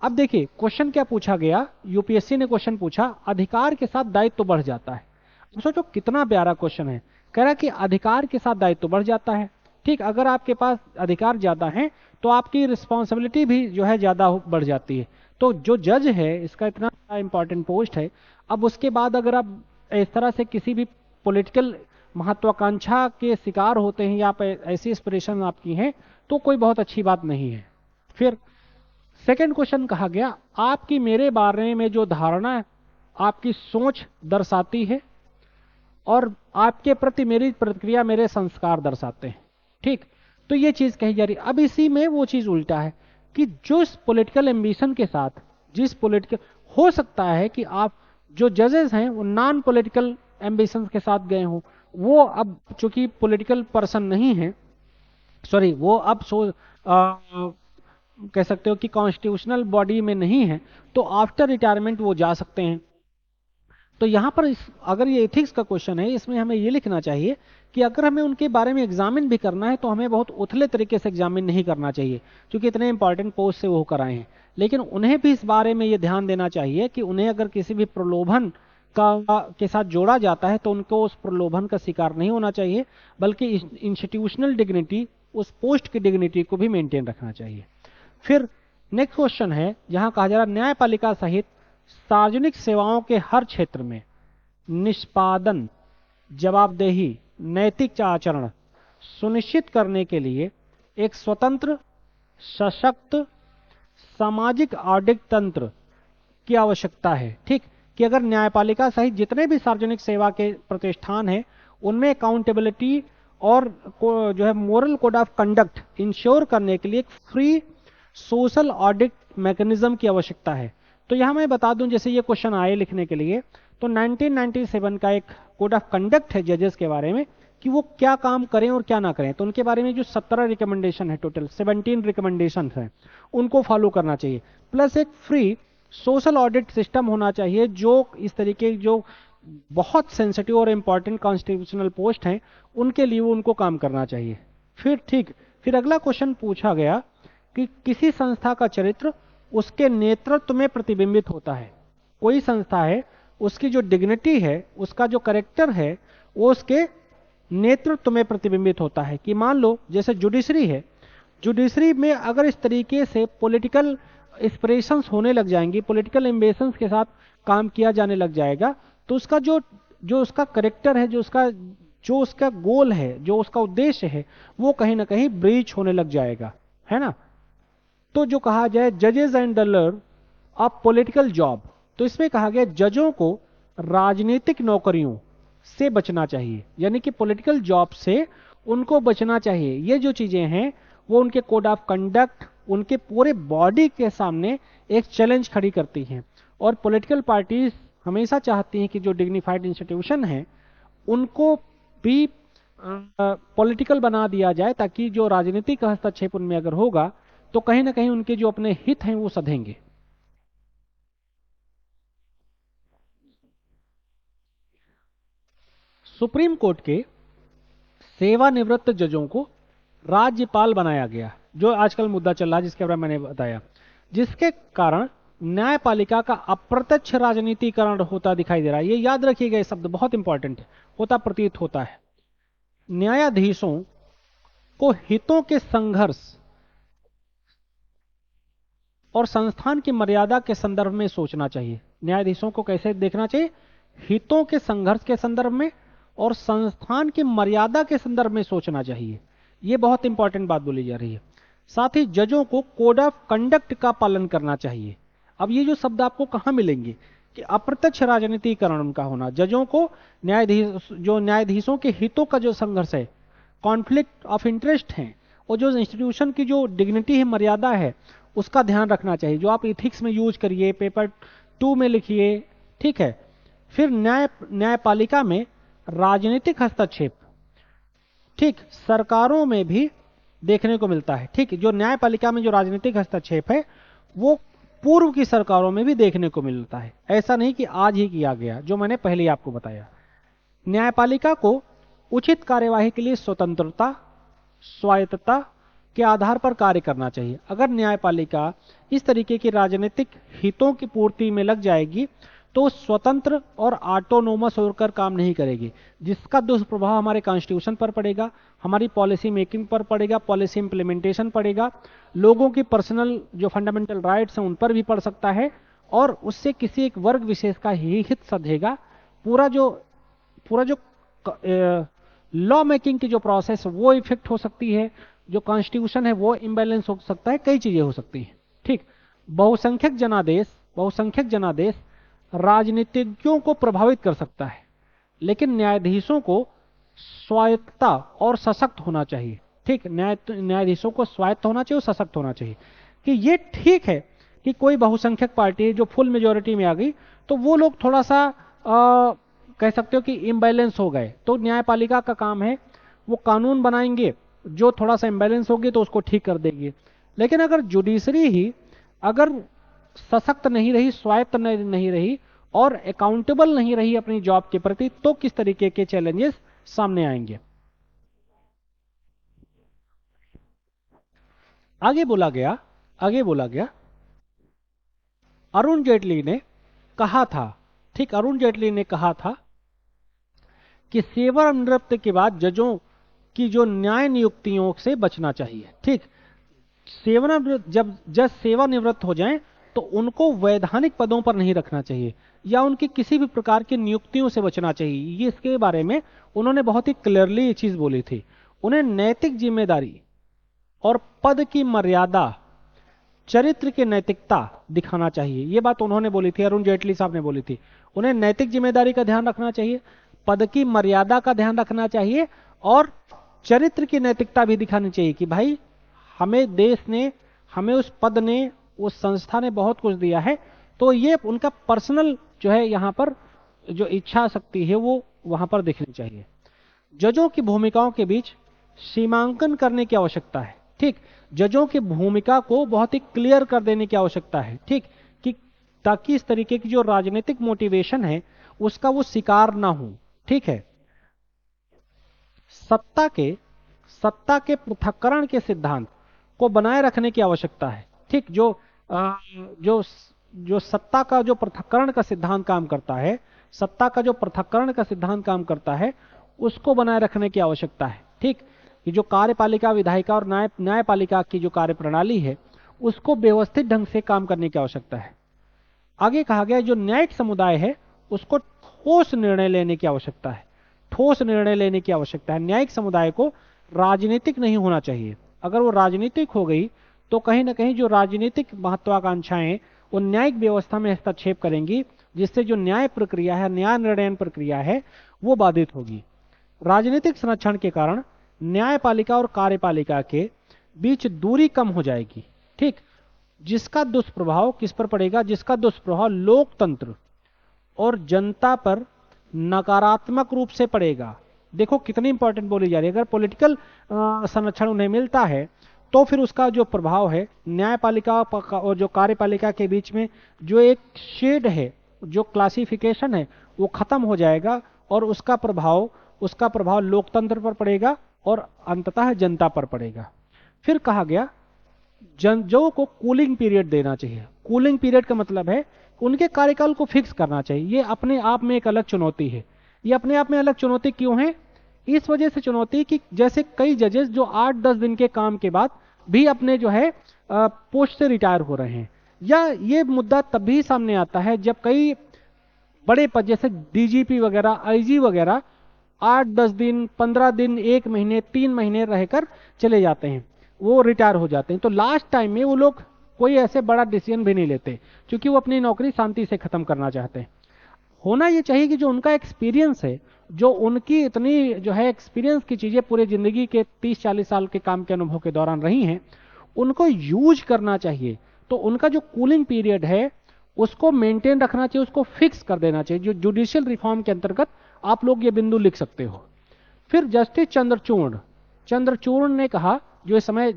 अब देखिए क्वेश्चन क्या पूछा गया, यूपीएससी ने क्वेश्चन पूछा, अधिकार के साथ दायित्व तो बढ़ जाता है। अब सोचो कितना प्यारा क्वेश्चन है। कह रहा कि अधिकार के साथ दायित्व तो बढ़ जाता है। ठीक, अगर आपके पास अधिकार ज्यादा है तो आपकी रिस्पॉन्सिबिलिटी भी जो है ज्यादा बढ़ जाती है। तो जो जज है, इसका इतना इंपॉर्टेंट पोस्ट है, अब उसके बाद अगर आप इस तरह से किसी भी पॉलिटिकल महत्वाकांक्षा के शिकार होते हैं या आप ऐसी एस्पिरेशन आपकी हैं, तो कोई बहुत अच्छी बात नहीं है। फिर सेकंड क्वेश्चन कहा गया, आपकी मेरे बारे में जो धारणा आपकी सोच दर्शाती है और आपके प्रति मेरी प्रतिक्रिया मेरे संस्कार दर्शाते हैं। ठीक, तो ये चीज कही जा रही। अब इसी में वो चीज उल्टा है कि जो पॉलिटिकल एम्बिशन के साथ, जिस पॉलिटिकल, हो सकता है कि आप जो जजेस हैं वो नॉन पॉलिटिकल एम्बिशंस के साथ गए हों, वो अब चूंकि पॉलिटिकल पर्सन नहीं है, सॉरी वो अब कह सकते हो कि कॉन्स्टिट्यूशनल बॉडी में नहीं है, तो आफ्टर रिटायरमेंट वो जा सकते हैं। तो यहाँ पर अगर ये एथिक्स का क्वेश्चन है, इसमें हमें ये लिखना चाहिए कि अगर हमें उनके बारे में एग्जामिन भी करना है तो हमें बहुत उथले तरीके से एग्जामिन नहीं करना चाहिए, क्योंकि इतने इंपॉर्टेंट पोस्ट से वो होकर आए हैं। लेकिन उन्हें भी इस बारे में ये ध्यान देना चाहिए कि उन्हें अगर किसी भी प्रलोभन के साथ जोड़ा जाता है तो उनको उस प्रलोभन का शिकार नहीं होना चाहिए, बल्कि इंस्टीट्यूशनल डिग्निटी, उस पोस्ट की डिग्निटी को भी मेंटेन रखना चाहिए। फिर नेक्स्ट क्वेश्चन है, जहां कहा जा रहा है न्यायपालिका सहित सार्वजनिक सेवाओं के हर क्षेत्र में निष्पादन, जवाबदेही, नैतिक आचरण सुनिश्चित करने के लिए एक स्वतंत्र, सशक्त सामाजिक ऑडिट तंत्र की आवश्यकता है। ठीक, कि अगर न्यायपालिका सहित जितने भी सार्वजनिक सेवा के प्रतिष्ठान हैं उनमें अकाउंटेबिलिटी और जो है moral code of conduct ensure करने के लिए एक फ्री सोशल ऑडिट मैकेनिज्म की आवश्यकता है। तो यहां मैं बता दूं, जैसे ये क्वेश्चन आए लिखने के लिए, तो 1997 का एक कोड ऑफ कंडक्ट है जजेस के बारे में कि वो क्या काम करें और क्या ना करें। तो उनके बारे में जो 17 रिकमेंडेशन है, टोटल 17 रिकमेंडेशन है, उनको फॉलो करना चाहिए। प्लस एक फ्री सोशल ऑडिट सिस्टम होना चाहिए, जो इस तरीके जो बहुत सेंसिटिव और इंपॉर्टेंट कॉन्स्टिट्यूशनल पोस्ट हैं उनके लिए उनको काम करना चाहिए। फिर अगला क्वेश्चन पूछा गया कि किसी संस्था का चरित्र उसके नेतृत्व में प्रतिबिंबित होता है। कोई संस्था है, उसकी जो डिग्निटी है, उसका जो करेक्टर है, वो उसके नेतृत्व में प्रतिबिंबित होता है। कि मान लो जैसे जुडिशरी है, जुडिशरी में अगर इस तरीके से पॉलिटिकल एक्सप्रेशंस होने लग जाएंगी, पॉलिटिकल एम्बिशंस के साथ काम किया जाने लग जाएगा, तो उसका जो उसका करेक्टर है, जो उसका गोल है, जो उसका उद्देश्य है, वो कहीं ना कहीं ब्रीच होने लग जाएगा, है ना। तो जो कहा जाए जजेस and dollar of political job, तो इसमें कहा गया जजों को राजनीतिक नौकरियों से बचना चाहिए, यानी कि पॉलिटिकल जॉब से उनको बचना चाहिए। ये जो चीजें हैं वो उनके कोड ऑफ कंडक्ट, उनके पूरे बॉडी के सामने एक चैलेंज खड़ी करती हैं। और पॉलिटिकल पार्टीज हमेशा चाहती हैं कि जो डिग्निफाइड इंस्टीट्यूशन है उनको भी पॉलिटिकल बना दिया जाए, ताकि जो राजनीतिक हस्तक्षेप उनमें अगर होगा तो कहीं ना कहीं उनके जो अपने हित हैं वो सधेंगे। सुप्रीम कोर्ट के सेवानिवृत्त जजों को राज्यपाल बनाया गया, जो आजकल मुद्दा चल रहा है, जिसके बारे में मैंने बताया, जिसके कारण न्यायपालिका का अप्रत्यक्ष राजनीतिकरण होता दिखाई दे रहा है। ये याद रखिएगा, ये शब्द बहुत इंपॉर्टेंट है, होता प्रतीत होता है। न्यायाधीशों को हितों के संघर्ष और संस्थान की मर्यादा के संदर्भ में सोचना चाहिए। न्यायाधीशों को कैसे देखना चाहिए? हितों के संघर्ष के संदर्भ में और संस्थान की मर्यादा के संदर्भ में सोचना चाहिए। यह बहुत इंपॉर्टेंट बात बोली जा रही है। साथ ही जजों को कोड ऑफ कंडक्ट का पालन करना चाहिए। अब ये जो शब्द आपको कहां मिलेंगे कि अप्रत्यक्ष राजनीतिकरण उनका होना, जजों को न्यायाधीशों के हितों का जो संघर्ष है, कॉन्फ्लिक्ट ऑफ इंटरेस्ट है, और जो इंस्टीट्यूशन की जो डिग्निटी है, मर्यादा है, उसका ध्यान रखना चाहिए। जो आप इथिक्स में यूज करिए, पेपर 2 में लिखिए, ठीक है। फिर न्यायपालिका में राजनीतिक हस्तक्षेप, ठीक, सरकारों में भी देखने को मिलता है। ठीक, जो न्यायपालिका में जो राजनीतिक हस्तक्षेप है वो पूर्व की सरकारों में भी देखने को मिलता है। ऐसा नहीं कि आज ही किया गया, जो मैंने पहले ही आपको बताया। न्यायपालिका को उचित कार्यवाही के लिए स्वतंत्रता, स्वायत्तता के आधार पर कार्य करना चाहिए। अगर न्यायपालिका इस तरीके की राजनीतिक हितों की पूर्ति में लग जाएगी तो स्वतंत्र और ऑटोनोमस होकर काम नहीं करेगी, जिसका दुष्प्रभाव हमारे कॉन्स्टिट्यूशन पर पड़ेगा, हमारी पॉलिसी मेकिंग पर पड़ेगा, पॉलिसी इंप्लीमेंटेशन पड़ेगा, लोगों की पर्सनल जो फंडामेंटल राइट्स हैं उन पर भी पड़ सकता है, और उससे किसी एक वर्ग विशेष का ही हित सधेगा। पूरा जो लॉ मेकिंग की जो प्रोसेस वो इफेक्ट हो सकती है, जो कॉन्स्टिट्यूशन है वो इम्बैलेंस हो सकता है, कई चीजें हो सकती हैं। ठीक, बहुसंख्यक जनादेश राजनीतिज्ञों को प्रभावित कर सकता है, लेकिन न्यायाधीशों को स्वायत्तता और सशक्त होना चाहिए। ठीक, न्यायाधीशों को स्वायत्त होना चाहिए और सशक्त होना चाहिए। कि ये ठीक है कि कोई बहुसंख्यक पार्टी जो फुल मेजोरिटी में आ गई तो वो लोग थोड़ा सा कह सकते हो कि इम्बैलेंस हो गए, तो न्यायपालिका का काम है वो कानून बनाएंगे जो थोड़ा सा इम्बैलेंस होगी तो उसको ठीक कर देंगे। लेकिन अगर जुडिशरी ही अगर सशक्त नहीं रही, स्वायत्त नहीं रही और अकाउंटेबल नहीं रही अपनी जॉब के प्रति, तो किस तरीके के चैलेंजेस सामने आएंगे। आगे बोला गया अरुण जेटली ने कहा था, ठीक, अरुण जेटली ने कहा था कि सेवानिवृत्ति के बाद जजों की जो न्याय नियुक्तियों से बचना चाहिए। ठीक, सेवानिवृत्त जब जज सेवानिवृत्त हो जाएं तो उनको वैधानिक पदों पर नहीं रखना चाहिए या उनकी किसी भी प्रकार की नियुक्तियों से बचना चाहिए। ये इसके बारे में उन्होंने बहुत ही क्लियरली ये चीज बोली थी। उन्हें नैतिक जिम्मेदारी और पद की मर्यादा, चरित्र की नैतिकता दिखाना चाहिए। ये बात उन्होंने बोली थी, अरुण जेटली साहब ने बोली थी। उन्हें नैतिक जिम्मेदारी का ध्यान रखना चाहिए, पद की मर्यादा का ध्यान रखना चाहिए और चरित्र की नैतिकता भी दिखानी चाहिए कि भाई हमें देश ने, हमें उस पद ने, उस संस्था ने बहुत कुछ दिया है, तो ये उनका पर्सनल जो है यहाँ पर जो इच्छा शक्ति है वो वहां पर दिखनी चाहिए। जजों की भूमिकाओं के बीच सीमांकन करने की आवश्यकता है। ठीक, जजों की भूमिका को बहुत ही क्लियर कर देने की आवश्यकता है। ठीक, कि ताकि इस तरीके की जो राजनीतिक मोटिवेशन है उसका वो शिकार ना हो। ठीक है, सत्ता के पृथक्करण के सिद्धांत को बनाए रखने की आवश्यकता है। ठीक, जो सत्ता का जो पृथक्करण का सिद्धांत काम करता है, सत्ता का जो पृथक्करण का सिद्धांत काम करता है उसको बनाए रखने की आवश्यकता है। ठीक, कि जो कार्यपालिका, विधायिका और न्यायपालिका की जो कार्य प्रणाली है उसको व्यवस्थित ढंग से काम करने की आवश्यकता है। आगे कहा गया जो न्यायिक समुदाय है उसको ठोस निर्णय लेने की आवश्यकता है। ठोस निर्णय लेने की आवश्यकता है। न्यायिक समुदाय को राजनीतिक नहीं होना चाहिए। अगर वो राजनीतिक हो गई तो कहीं ना कहीं जो राजनीतिक महत्वाकांक्षाएं वो न्यायिक व्यवस्था में हस्तक्षेप करेंगी, जिससे जो न्याय प्रक्रिया है, न्याय निर्णय प्रक्रिया है, वो बाधित होगी। राजनीतिक संरक्षण के कारण न्यायपालिका और कार्यपालिका के बीच दूरी कम हो जाएगी। ठीक, जिसका दुष्प्रभाव किस पर पड़ेगा? जिसका दुष्प्रभाव लोकतंत्र और जनता पर नकारात्मक रूप से पड़ेगा। देखो कितनी इंपॉर्टेंट बोली जा रही है। अगर पॉलिटिकल संरक्षण उन्हें मिलता है तो फिर उसका जो प्रभाव है न्यायपालिका और जो कार्यपालिका के बीच में जो एक शेड है, जो क्लासिफिकेशन है, वो खत्म हो जाएगा और उसका प्रभाव लोकतंत्र पर पड़ेगा और अंततः जनता पर पड़ेगा। फिर कहा गया जजों को कूलिंग पीरियड देना चाहिए। कूलिंग पीरियड का मतलब है उनके कार्यकाल को फिक्स करना चाहिए। ये अपने आप में एक अलग चुनौती है। ये अपने आप में अलग चुनौती क्यों है? इस वजह से चुनौती कि जैसे कई जजेस जो 8-10 दिन के काम के बाद भी अपने जो है पोस्ट से रिटायर हो रहे हैं, या ये मुद्दा तभी सामने आता है जब कई बड़े पद जैसे डीजीपी वगैरह, आईजी वगैरह 8-10 दिन, 15 दिन, 1 महीने, 3 महीने रहकर चले जाते हैं, वो रिटायर हो जाते हैं। तो लास्ट टाइम में वो लोग कोई ऐसे बड़ा डिसीजन भी नहीं लेते क्योंकि वो अपनी नौकरी शांति से खत्म करना चाहते हैं। होना ये चाहिए कि जो उनका एक्सपीरियंस है, जो उनकी इतनी जो है एक्सपीरियंस की चीजें पूरे जिंदगी के 30-40 साल के काम के अनुभव के दौरान रही हैं, उनको यूज करना चाहिए। तो उनका जो कूलिंग पीरियड है उसको मेंटेन रखना चाहिए, उसको फिक्स कर देना चाहिए। जो जुडिशियल रिफॉर्म के अंतर्गत आप लोग ये बिंदु लिख सकते हो। फिर जस्टिस चंद्रचूड़ ने कहा, जो इस समय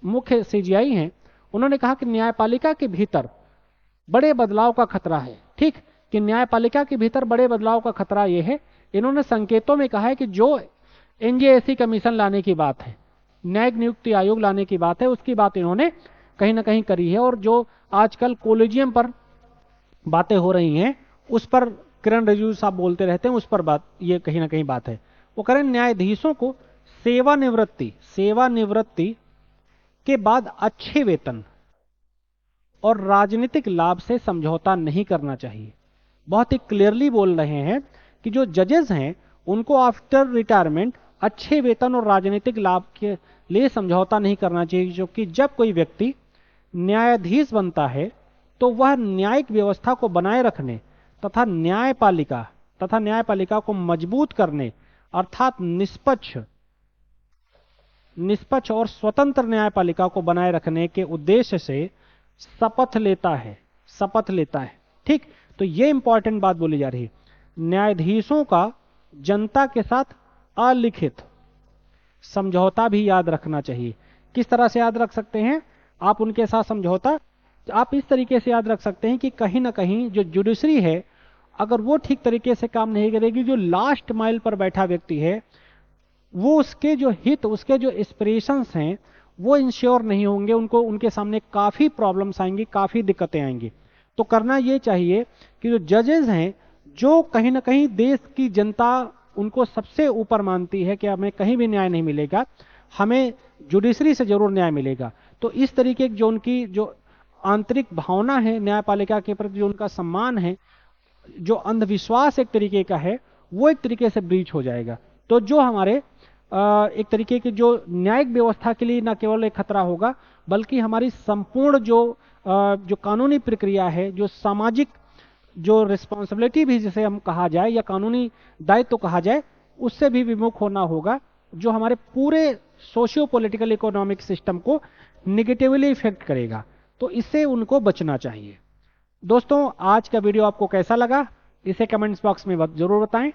मुख्य सीजीआई हैं, उन्होंने कहा कि न्यायपालिका के भीतर बड़े बदलाव का खतरा है। ठीक, कि न्यायपालिका के भीतर बड़े बदलाव का खतरा यह है, इन्होंने संकेतों में कहा है कि जो एनजेएसी कमीशन लाने की बात है, न्यायिक नियुक्ति आयोग लाने की बात है, उसकी बात इन्होंने कहीं ना कहीं करी है। और जो आजकल कोलेजियम पर बातें हो रही हैं उस पर किरण रिजिजू साहब बोलते रहते हैं, उस पर बात ये कहीं ना कहीं बात है। वो कह रहे हैं न्यायाधीशों को सेवानिवृत्ति के बाद अच्छे वेतन और राजनीतिक लाभ से समझौता नहीं करना चाहिए। बहुत ही क्लियरली बोल रहे हैं कि जो जजेस हैं उनको आफ्टर रिटायरमेंट अच्छे वेतन और राजनीतिक लाभ के लिए समझौता नहीं करना चाहिए, क्योंकि जब कोई व्यक्ति न्यायाधीश बनता है तो वह न्यायिक व्यवस्था को बनाए रखने तथा न्यायपालिका को मजबूत करने, अर्थात निष्पक्ष निष्पक्ष और स्वतंत्र न्यायपालिका को बनाए रखने के उद्देश्य से शपथ लेता है, शपथ लेता है। ठीक, तो ये इंपॉर्टेंट बात बोली जा रही है। न्यायाधीशों का जनता के साथ अलिखित समझौता भी याद रखना चाहिए। किस तरह से याद रख सकते हैं आप उनके साथ समझौता? आप इस तरीके से याद रख सकते हैं कि कहीं ना कहीं जो जुडिशरी है, अगर वो ठीक तरीके से काम नहीं करेगी, जो लास्ट माइल पर बैठा व्यक्ति है, वो उसके जो हित, उसके जो एस्पिरेशंस हैं, वो इंश्योर नहीं होंगे, उनको उनके सामने काफ़ी प्रॉब्लम्स आएंगी, काफ़ी दिक्कतें आएंगी। तो करना ये चाहिए कि जो जजेस हैं, जो कहीं ना कहीं देश की जनता उनको सबसे ऊपर मानती है कि हमें कहीं भी न्याय नहीं मिलेगा, हमें जुडिशरी से जरूर न्याय मिलेगा, तो इस तरीके की जो उनकी जो आंतरिक भावना है न्यायपालिका के प्रति, जो उनका सम्मान है, जो अंधविश्वास एक तरीके का है, वो एक तरीके से ब्रीच हो जाएगा। तो जो हमारे एक तरीके की जो न्यायिक व्यवस्था के लिए न केवल एक खतरा होगा, बल्कि हमारी संपूर्ण जो कानूनी प्रक्रिया है, जो सामाजिक जो रिस्पॉन्सिबिलिटी भी जिसे हम कहा जाए, या कानूनी दायित्व तो कहा जाए, उससे भी विमुख होना होगा, जो हमारे पूरे सोशियो पॉलिटिकल इकोनॉमिक सिस्टम को निगेटिवली इफेक्ट करेगा। तो इससे उनको बचना चाहिए। दोस्तों, आज का वीडियो आपको कैसा लगा इसे कमेंट्स बॉक्स में जरूर बताएं,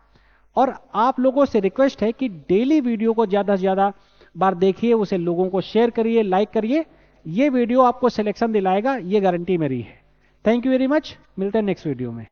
और आप लोगों से रिक्वेस्ट है कि डेली वीडियो को ज़्यादा से ज़्यादा बार देखिए, उसे लोगों को शेयर करिए, लाइक करिए। ये वीडियो आपको सिलेक्शन दिलाएगा, ये गारंटी मेरी है। थैंक यू वेरी मच, मिलते हैं नेक्स्ट वीडियो में।